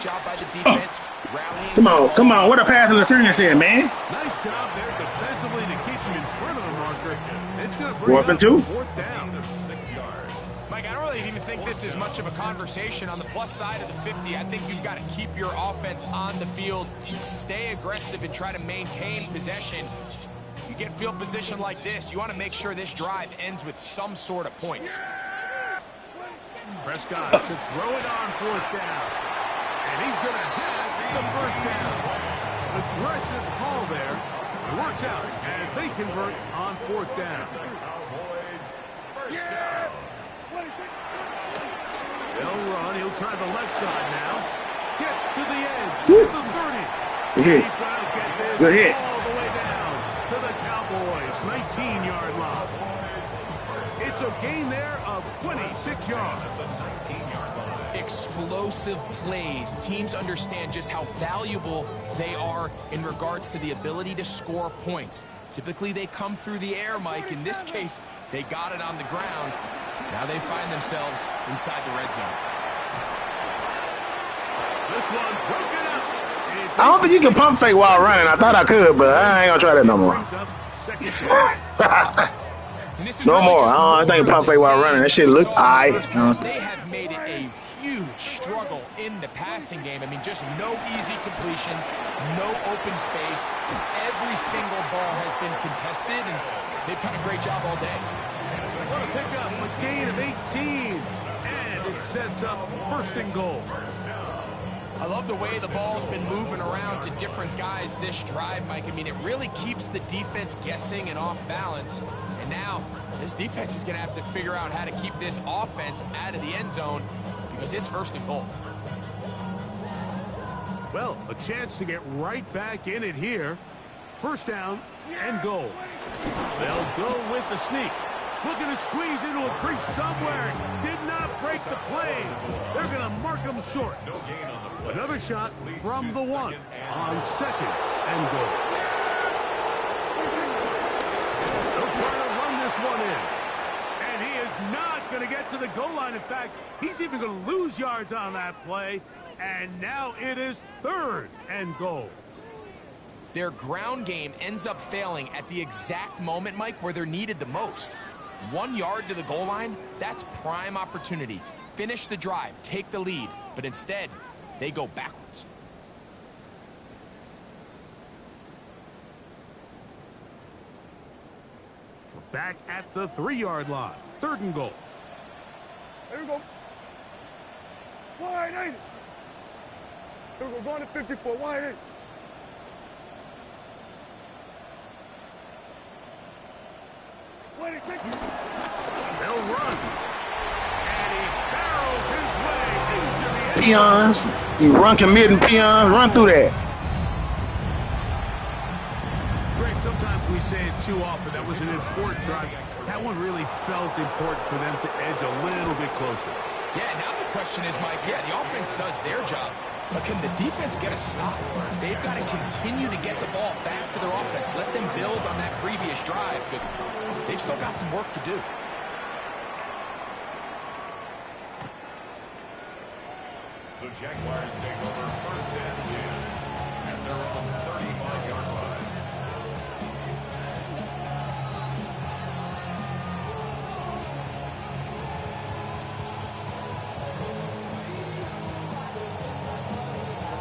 Come on, come on. What a pass interference here, man. Nice job there defensively to keep him in front of the marker. It's going to bring 4th and 2. 4th down. 6 yards. Mike, I don't really even think this is much of a conversation. On the plus side of the 50, I think you've got to keep your offense on the field, stay aggressive, and try to maintain possession. You get field position like this, you want to make sure this drive ends with some sort of points. Prescott should throw it on 4th down. And he's going to have the 1st down. Aggressive call there. It works out as they convert on 4th down. Cowboys, 1st down. They'll run. He'll try the left side now. Gets to the edge. To the 30. Good hit. He's going to get this Good hit. all the way down to the Cowboys' 19-yard line. It's a gain there of 26 yards. Explosive plays. Teams understand just how valuable they are in regards to the ability to score points. Typically, they come through the air, Mike. In this case, they got it on the ground. Now they find themselves inside the red zone. This one broken up. I don't think you can pump fake while running. I thought I could, but I ain't gonna try that no more. No more. I think pump fake while running. That shit looked alright. They have made it a huge struggle in the passing game. I mean, just no easy completions, no open space. Every single ball has been contested, and they've done a great job all day. What a pickup, a gain of 18. And it sets up 1st and goal. I love the way the ball's been moving around to different guys this drive, Mike. I mean, it really keeps the defense guessing and off balance. And now, this defense is going to have to figure out how to keep this offense out of the end zone because it's 1st and goal. Well, a chance to get right back in it here. 1st down and goal. They'll go with the sneak. Looking to squeeze into a crease somewhere. Did not break the play. They're going to mark him short. No gain on the play. Another shot Leads from to the 1 on 2nd and goal. They'll try to run this one in. And he is not going to get to the goal line. In fact, he's even going to lose yards on that play. And now it is 3rd and goal. Their ground game ends up failing at the exact moment, Mike, where they're needed the most. 1 yard to the goal line, that's prime opportunity. Finish the drive, take the lead, but instead, they go backwards. Back at the 3-yard line. 3rd and goal. There we go. Wide in. There we go. Going to 54. Wide in. Split it. They'll run. And he barrels his way into the end. Peons. You run committing peons. Run through that. Greg, sometimes we say it too often. That was an important drive. That one really felt important for them to edge a little bit closer. Yeah, now the question is, Mike, the offense does their job, but can the defense get a stop? They've got to continue to get the ball back to their offense. Let them build on that previous drive because they've still got some work to do. The Jaguars take over 1st and 10 at their own 35-yard line.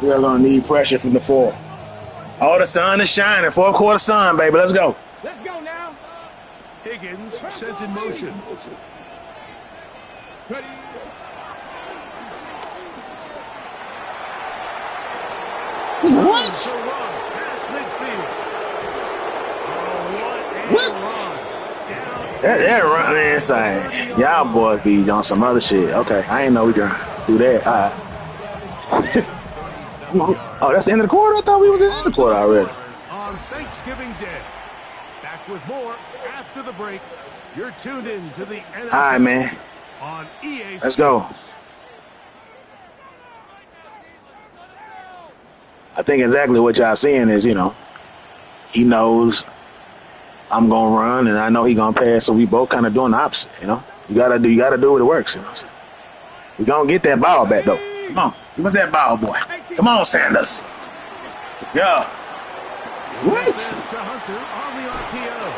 We are going to need pressure from the 4. Oh, the sun is shining. 4th quarter sun, baby. Let's go. Let's go now. Higgins sent in motion. Ready. What? To run past midfield. Oh, What? That run inside. Y'all boys be on some other shit. Okay, I ain't know we gonna do that. Oh, that's the end of the quarter? I thought we was in the end of the quarter already. On Thanksgiving Day. Back with more after the break. You're tuned in to the NFL All right, man. on EA Let's go. Sports. I think exactly what y'all seeing is, you know, he knows I'm gonna run and I know he gonna pass, so we both kind of doing the opposite, you know. You gotta do what it works, you know what I'm saying? We gonna get that ball back though. Come on, give us that ball, boy. Come on, Sanders. Yeah. What? To Hunter on the RPO.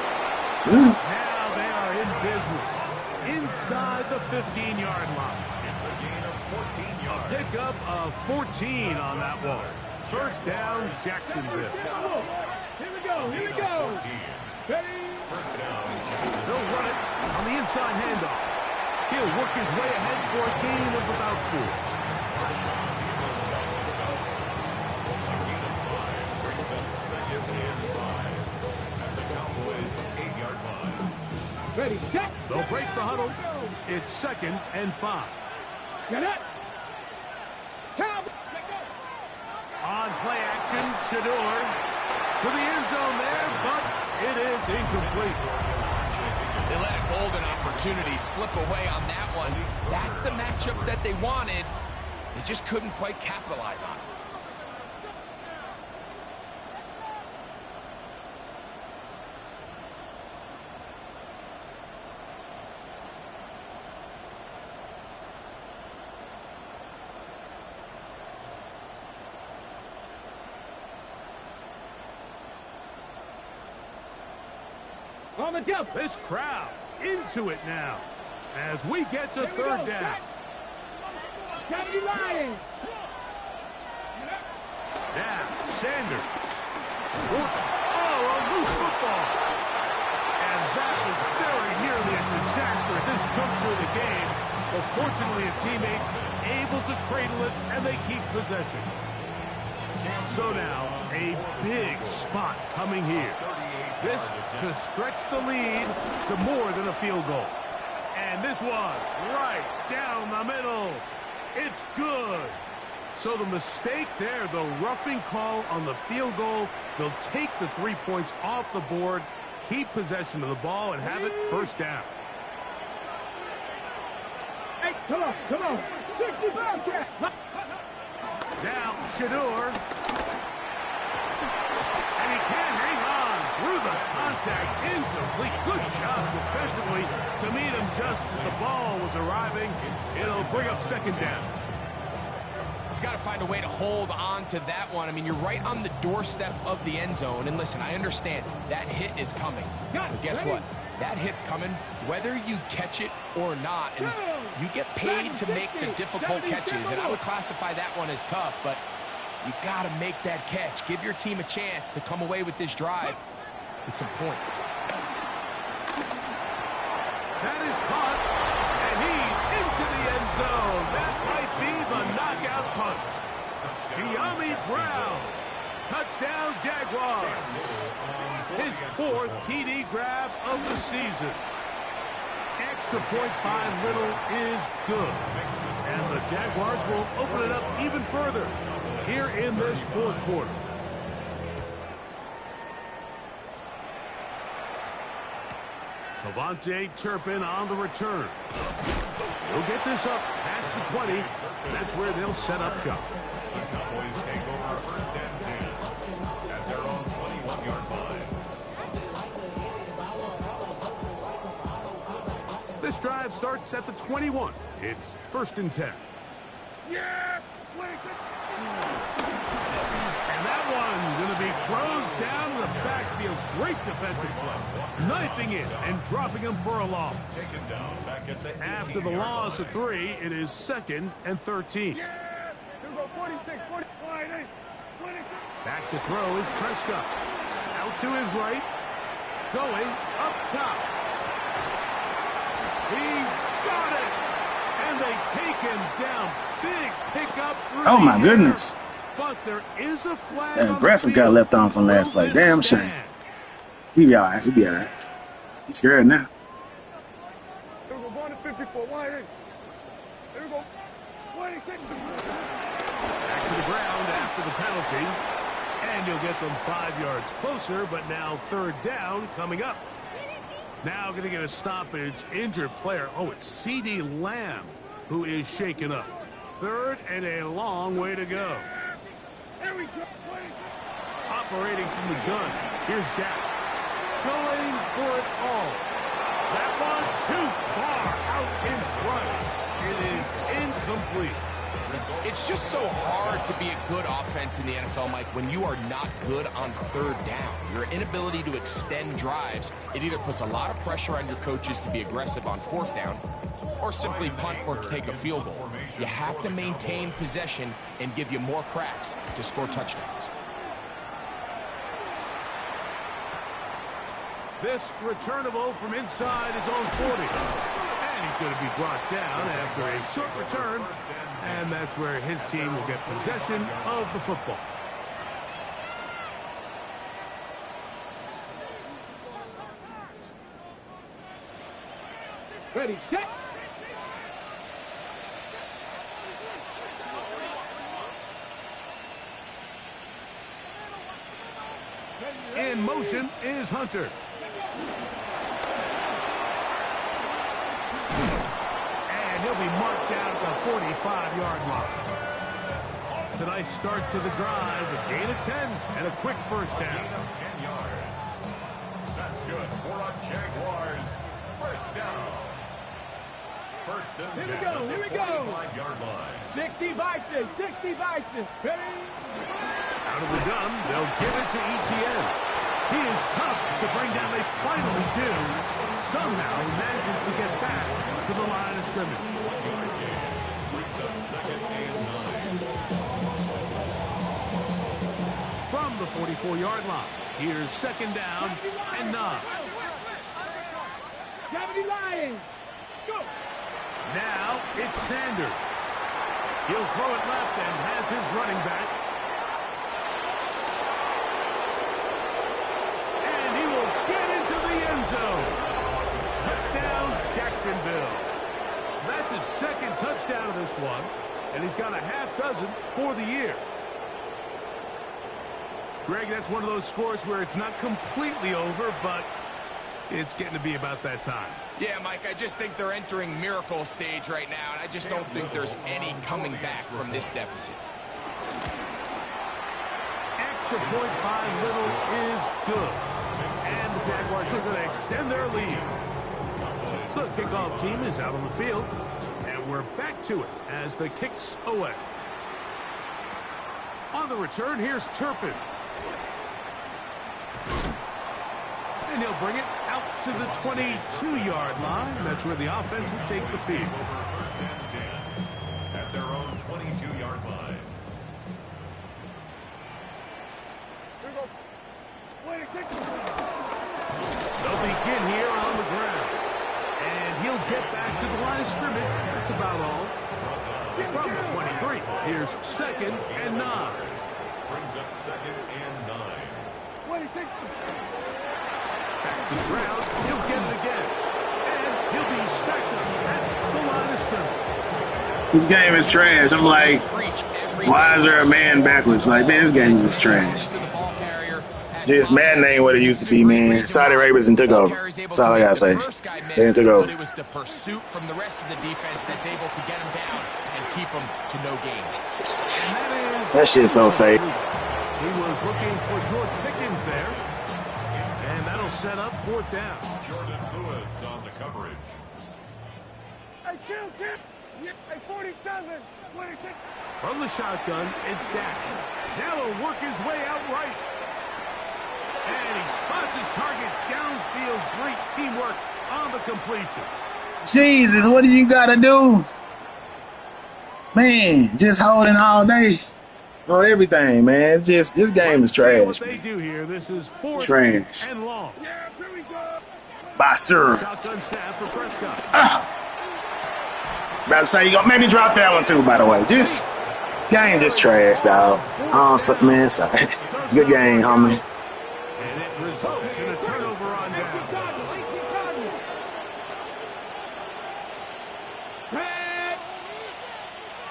Mm. Now they are in business inside the 15-yard line. It's a gain of 14 yards. Pickup of 14 on that one. First down, Jacksonville. Here we go. Here we go. Ready? First down, Jacksonville. They'll run it on the inside handoff. He'll work his way ahead for a gain of about 4. Second and 5 at the Cowboys' 8-yard line. Ready, set. They'll break the huddle. It's 2nd and 5. Get it. Cowboys. On play action, Shador to the end zone there, but it is incomplete. They let a golden opportunity slip away on that one. That's the matchup that they wanted. They just couldn't quite capitalize on it. On the jump. This crowd into it now as we get to third down. Gotta be lying. Now, Sanders. A loose football. And that was very nearly a disaster at this juncture of the game. But fortunately, a teammate able to cradle it, and they keep possession. So now, a big spot coming here. This to stretch the lead to more than a field goal. And this one, right down the middle. It's good. So the mistake there, the roughing call on the field goal, they'll take the 3 points off the board, keep possession of the ball, and have it first down. Hey, come on. 65 cat. Now, Shador. And he can't hang on through the contact. Incomplete. Good job defensively to meet him just as the ball was arriving. It'll bring up 2nd down. He's got to find a way to hold on to that one. I mean, you're right on the doorstep of the end zone. And listen, I understand that hit is coming. But guess what? That hit's coming whether you catch it or not. And you get paid to make the difficult catches. And I would classify that one as tough, but you got to make that catch. Give your team a chance to come away with this drive with some points. That is caught, and he's into the end zone. That might be the knockout punch. De'Ami Brown, touchdown Jaguars. His 4th TD grab of the season. Extra point by Little is good. And the Jaguars will open it up even further here in this 4th quarter. Cavante Turpin on the return. He'll get this up past the 20, and that's where they'll set up shop. The Cowboys take over first and 10 at their own 21-yard line. This drive starts at the 21. It's 1st and 10. Yes. And that one going to be thrown down the backfield. Great defensive play. Knifing it and dropping him for a loss. Taken down back at the After the loss of 3, it is 2nd and 13. Yes. Here we go. 46, 45, 26. Back to throw is Prescott. Out to his right. Going up top. He's got it. And they take him down. Big pickup through Oh my the air. goodness. But there is a flag. That on aggressive the got field. left on from last play. Damn shame. He be all right. He be all right. He's scared now. Here we go. Going to 54. Wide in. Here we go. 26. Back to the ground after the penalty. And you'll get them 5 yards closer, but now 3rd down coming up. Now going to get a stoppage. Injured player. Oh, it's C.D. Lamb who is shaken up. 3rd and a long way to go. Here we go. Operating from the gun. Here's Dak. Going for it all. That one too far out in front. It is incomplete. It's just so hard to be a good offense in the NFL, Mike, when you are not good on third down. Your inability to extend drives, it either puts a lot of pressure on your coaches to be aggressive on fourth down or simply punt or take a field goal. You have to maintain possession and give you more cracks to score touchdowns. This returnable from inside his own 40. And he's going to be brought down after a short return. And that's where his team will get possession of the football. Ready, set. In motion is Hunter. And he'll be marked down at the 45-yard line. It's a nice start to the drive, a gain of 10 and a quick first down. 10 yards. That's good for a Jaguars first down. First and 10 Here we go. 45-yard line. 60 vices, 60 vices. Ready? Out of the gun, they'll give it to ETN. He is tough to bring down. They finally do. Somehow he manages to get back to the line of scrimmage. Brings up second and 9. From the 44-yard line, here's second down and 9. Gravity Lions. Go. Now it's Sanders. He'll throw it left and has his running back. And he will get into the end zone. Touchdown, Jacksonville. That's his second touchdown of this one, and he's got a half dozen for the year. Greg, that's one of those scores where it's not completely over, but it's getting to be about that time. Yeah, Mike, I just think they're entering miracle stage right now, and I just don't think there's any coming back from this deficit. Extra point by Little is good. And the Jaguars are going to extend their lead. The kickoff team is out on the field, and we're back to it as the kick's away. On the return, here's Turpin. And he'll bring it out to the 22-yard line. That's where the offense will take the field. First and 10 at their own 22-yard line. Here we go. Wait a kick. They'll begin here on the ground. And he'll get back to the line of scrimmage. That's about all. From the 23, here's second and 9. Brings up second and 9. Wait a kick. Back to the ground, he'll get it again. And he'll be stacked up at the line of scrimmage. This game is trash. I'm like, why is there a man backwards? Like, man, this game is trash. Just Madden ain't what it used to be, man. Saudi Arabians and took over. That's all I gotta say. They took over. It was the pursuit from the rest of the defense that's able to get him down and keep him to no gain. That shit's so fake. He was looking for George Pickens there. And that'll set up fourth down. Jordan Lewis on the coverage. Hey, kill. Hey, 47. Wait a kick. From the shotgun, it's Dak. Now he'll work his way out right. And he spots his target downfield. Great teamwork on the completion. Jesus, what do you gotta do? Man, just holding all day on everything, man. It's just, this game is trash. What they do here, this is fourth Trash. and long. Yeah, here we go. Bye, sir. Shotgun snap for Prescott. About to say, you gonna maybe drop that one too, by the way. Just, game just trash, dog. Oh, man, sorry. Good game, homie. And it results in a turnover on down.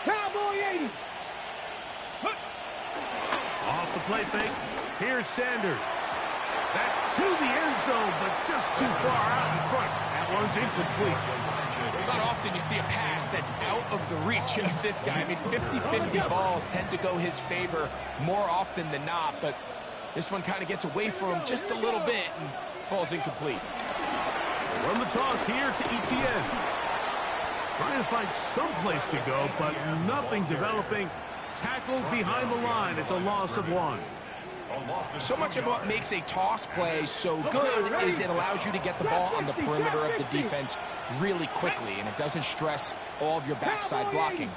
Cowboy 80. Off the play fake, here's Sanders. That's to the end zone, but just too far out in front. That one's incomplete. It's not often you see a pass that's out of the reach of this guy. I mean, 50-50 balls tend to go his favor more often than not, but this one kind of gets away from him just a little bit and falls incomplete. Run the toss here to Etienne. Trying to find some place to go, but nothing developing. Tackled behind the line. It's a loss of 1. So much of what makes a toss play so good is it allows you to get the ball on the perimeter of the defense really quickly, and it doesn't stress all of your backside blocking.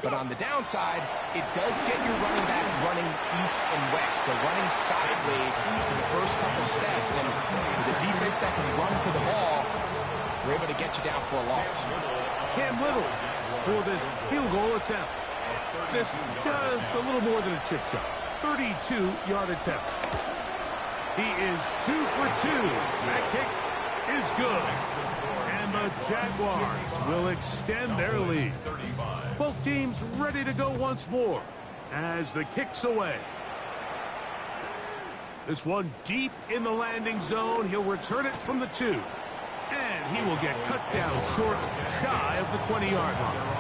But on the downside, it does get your running back running east and west. They're running sideways for the first couple steps, and with a defense that can run to the ball, we're able to get you down for a loss. Cam Little for this field goal attempt. This just a little more than a chip shot. 32-yard attempt. He is 2 for 2. That kick is good. And the Jaguars will extend their lead. Both teams ready to go once more as the kick's away. This one deep in the landing zone. He'll return it from the 2. And he will get cut down short, shy of the 20-yard line.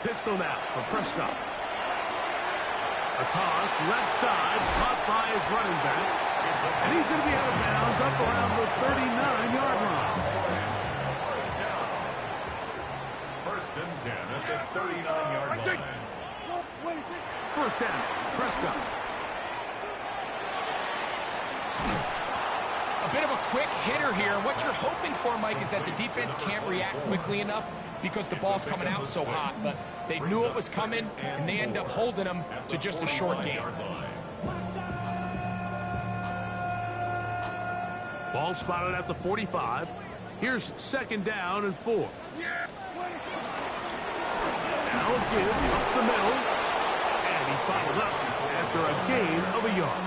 Pistol now for Prescott. A toss, left side, caught by his running back. And he's going to be out of bounds up around the 39-yard line. First and 10 at the 39-yard line. First down, Prescott. A bit of a quick hitter here. What you're hoping for, Mike, is that the defense can't react quickly enough because the ball's coming out so hot. But they knew it was coming, and they end up holding them to just a short game. Ball spotted at the 45. Here's second down and 4. Now a give up the middle. And he's bottled up after a gain of a yard.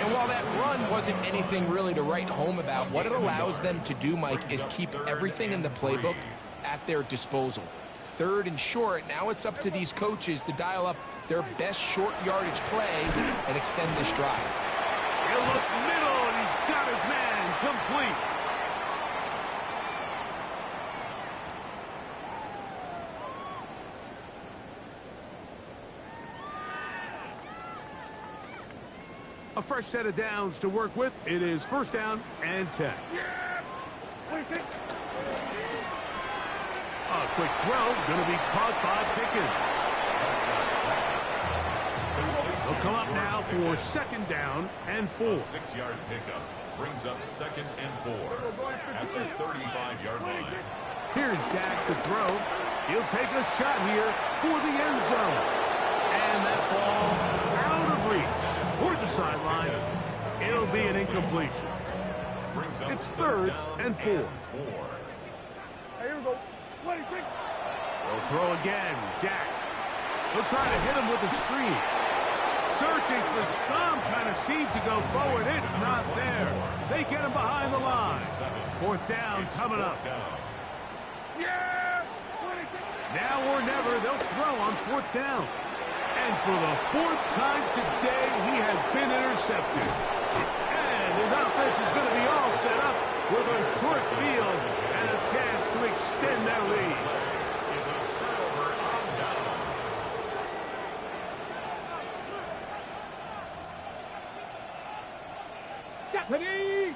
And while that run wasn't anything really to write home about, what it allows them to do, Mike, is keep everything in the playbook at their disposal. Third and short, now it's up to these coaches to dial up their best short yardage play and extend this drive. He'll look middle, and he's got his man complete. A fresh set of downs to work with. It is first down and 10. A quick throw, going to be caught by Pickens. They'll come up now for second down and 4. A 6-yard pickup brings up second and 4 at the 35-yard line. Here's Dak to throw. He'll take a shot here for the end zone. And that ball out of reach toward the sideline. It'll be an incompletion. It's third and 4. Here we go. They'll throw again. Dak. He'll try to hit him with a screen. Searching for some kind of seed to go forward. It's not there. They get him behind the line. Fourth down coming up. Now or never, they'll throw on fourth down. And for the 4th time today, he has been intercepted. And his offense is going to be all set up with a short field and a chance to extend their lead. Deputy!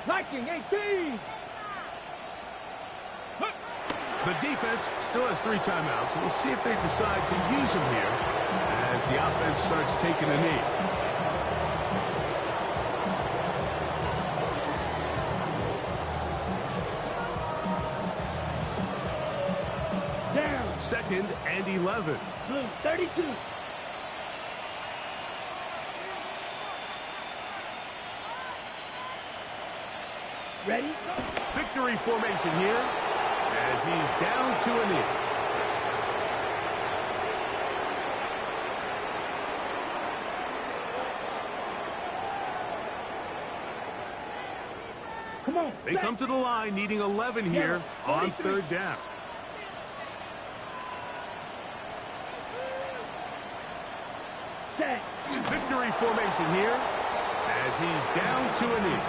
Liking 18! The defense still has 3 timeouts. We'll see if they decide to use them here as the offense starts taking a knee. Down! Second and 11. Blue 32! Ready? Victory formation here as he's down to a knee. Come on. They come to the line needing 11 here on third down. Victory formation here as he's down to a knee.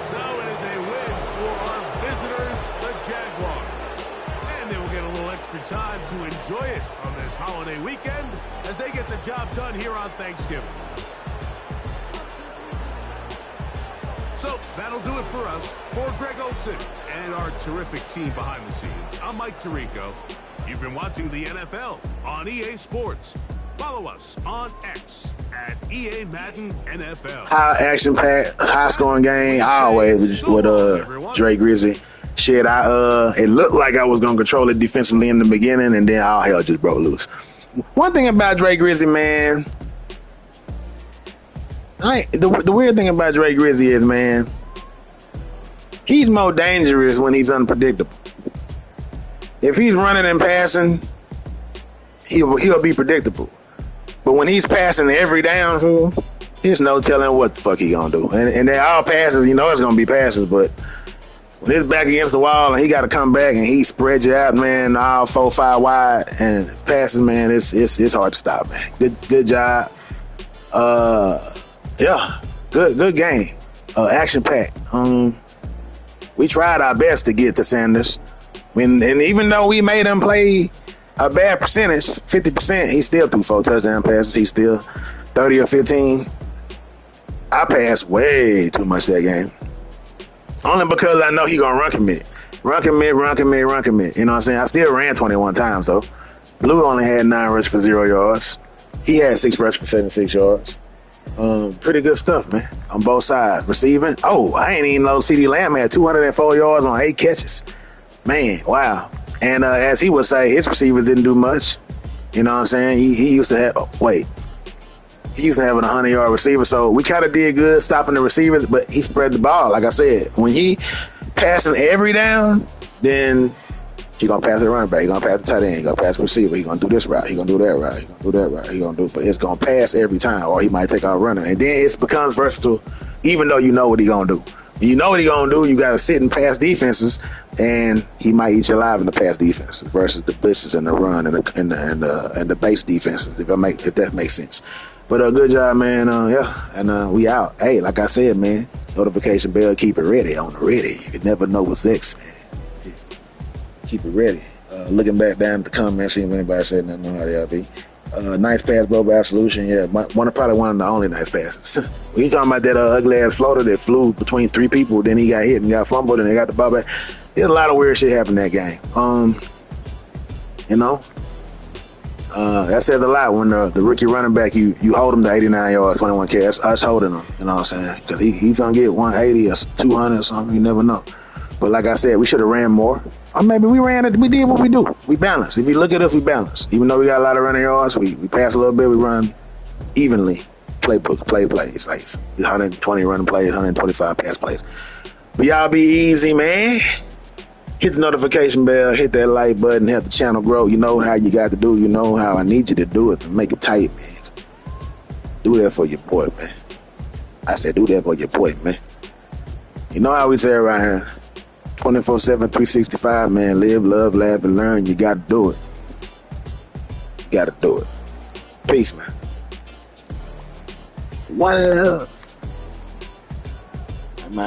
So it is a win for our visitors, the Jaguars. And they will get a little extra time to enjoy it on this holiday weekend as they get the job done here on Thanksgiving. So that'll do it for us. For Greg Olson and our terrific team behind the scenes, I'm Mike Tirico. You've been watching the NFL on EA Sports. Follow us on X at EA Madden NFL. High action packed, high scoring game. Always with Dre Grizzly. Shit, it looked like I was gonna control it defensively in the beginning, and then all hell just broke loose. One thing about Dre Grizzly, man. The weird thing about Dre Grizzly is, man, he's more dangerous when he's unpredictable. If he's running and passing, he'll be predictable. But when he's passing every down, there's no telling what the fuck he gonna do. And they're all passes, you know it's gonna be passes, but when it's back against the wall and he got to come back and he spreads you out, man, all 4-5 wide and passes, man, it's hard to stop, man. Good job. Yeah, good game. Action packed. We tried our best to get to Sanders. And even though we made him play a bad percentage, 50%, he still threw 4 touchdown passes. He's still 30 or 15. I passed way too much that game. Only because I know he gonna run commit. Run commit. You know what I'm saying? I still ran 21 times, though. Blue only had 9 rushes for 0 yards. He had 6 rushes for 76 yards. Pretty good stuff, man, on both sides. Receiving, I ain't even know CeeDee Lamb had 204 yards on 8 catches. Man, wow. And as he would say, his receivers didn't do much. You know what I'm saying? He used to have, he used to have a 100-yard receiver, so we kind of did good stopping the receivers, but he spread the ball. Like I said, when he passing every down, then he gonna pass the running back, he gonna pass the tight end, he gonna pass the receiver, he gonna do this route, he gonna do that route, he gonna do that route, but it's gonna pass every time, or he might take out running, and then it becomes versatile, even though you know what he gonna do. You know what he gonna do. You gotta sit and pass defenses, and he might eat you alive in the pass defenses versus the blitzes and the run and the base defenses. If that makes sense. But good job, man. And we out. Hey, like I said, man, notification bell, keep it ready on the ready. You never know what's next, man. Keep it ready. Looking back down at the comments, see if anybody said nothing on how they be. Nice pass, blow by solution. Yeah, probably one of the only nice passes. When you talking about that ugly ass floater that flew between 3 people, then he got hit and got fumbled, and they got the ball back. There's a lot of weird shit happened that game. That says a lot when the rookie running back, you hold him to 89 yards, 21 carries. Us holding him, you know what I'm saying? Because he's going to get 180 or 200 or something. You never know. But like I said, we should have ran more. Or maybe we did what we do. We balanced. If you look at us, we balanced. Even though we got a lot of running yards, we pass a little bit, we run evenly. Playbook, play. It's like 120 running plays, 125 pass plays. But y'all be easy, man. Hit the notification bell, hit that like button, help the channel grow. You know how you got to do. You know how I need you to do it to make it tight, man. Do that for your boy, man. I said do that for your boy, man. You know how we say around here, 24/7, 365, man. Live, love, laugh, and learn. You got to do it. You got to do it. Peace, man. One love.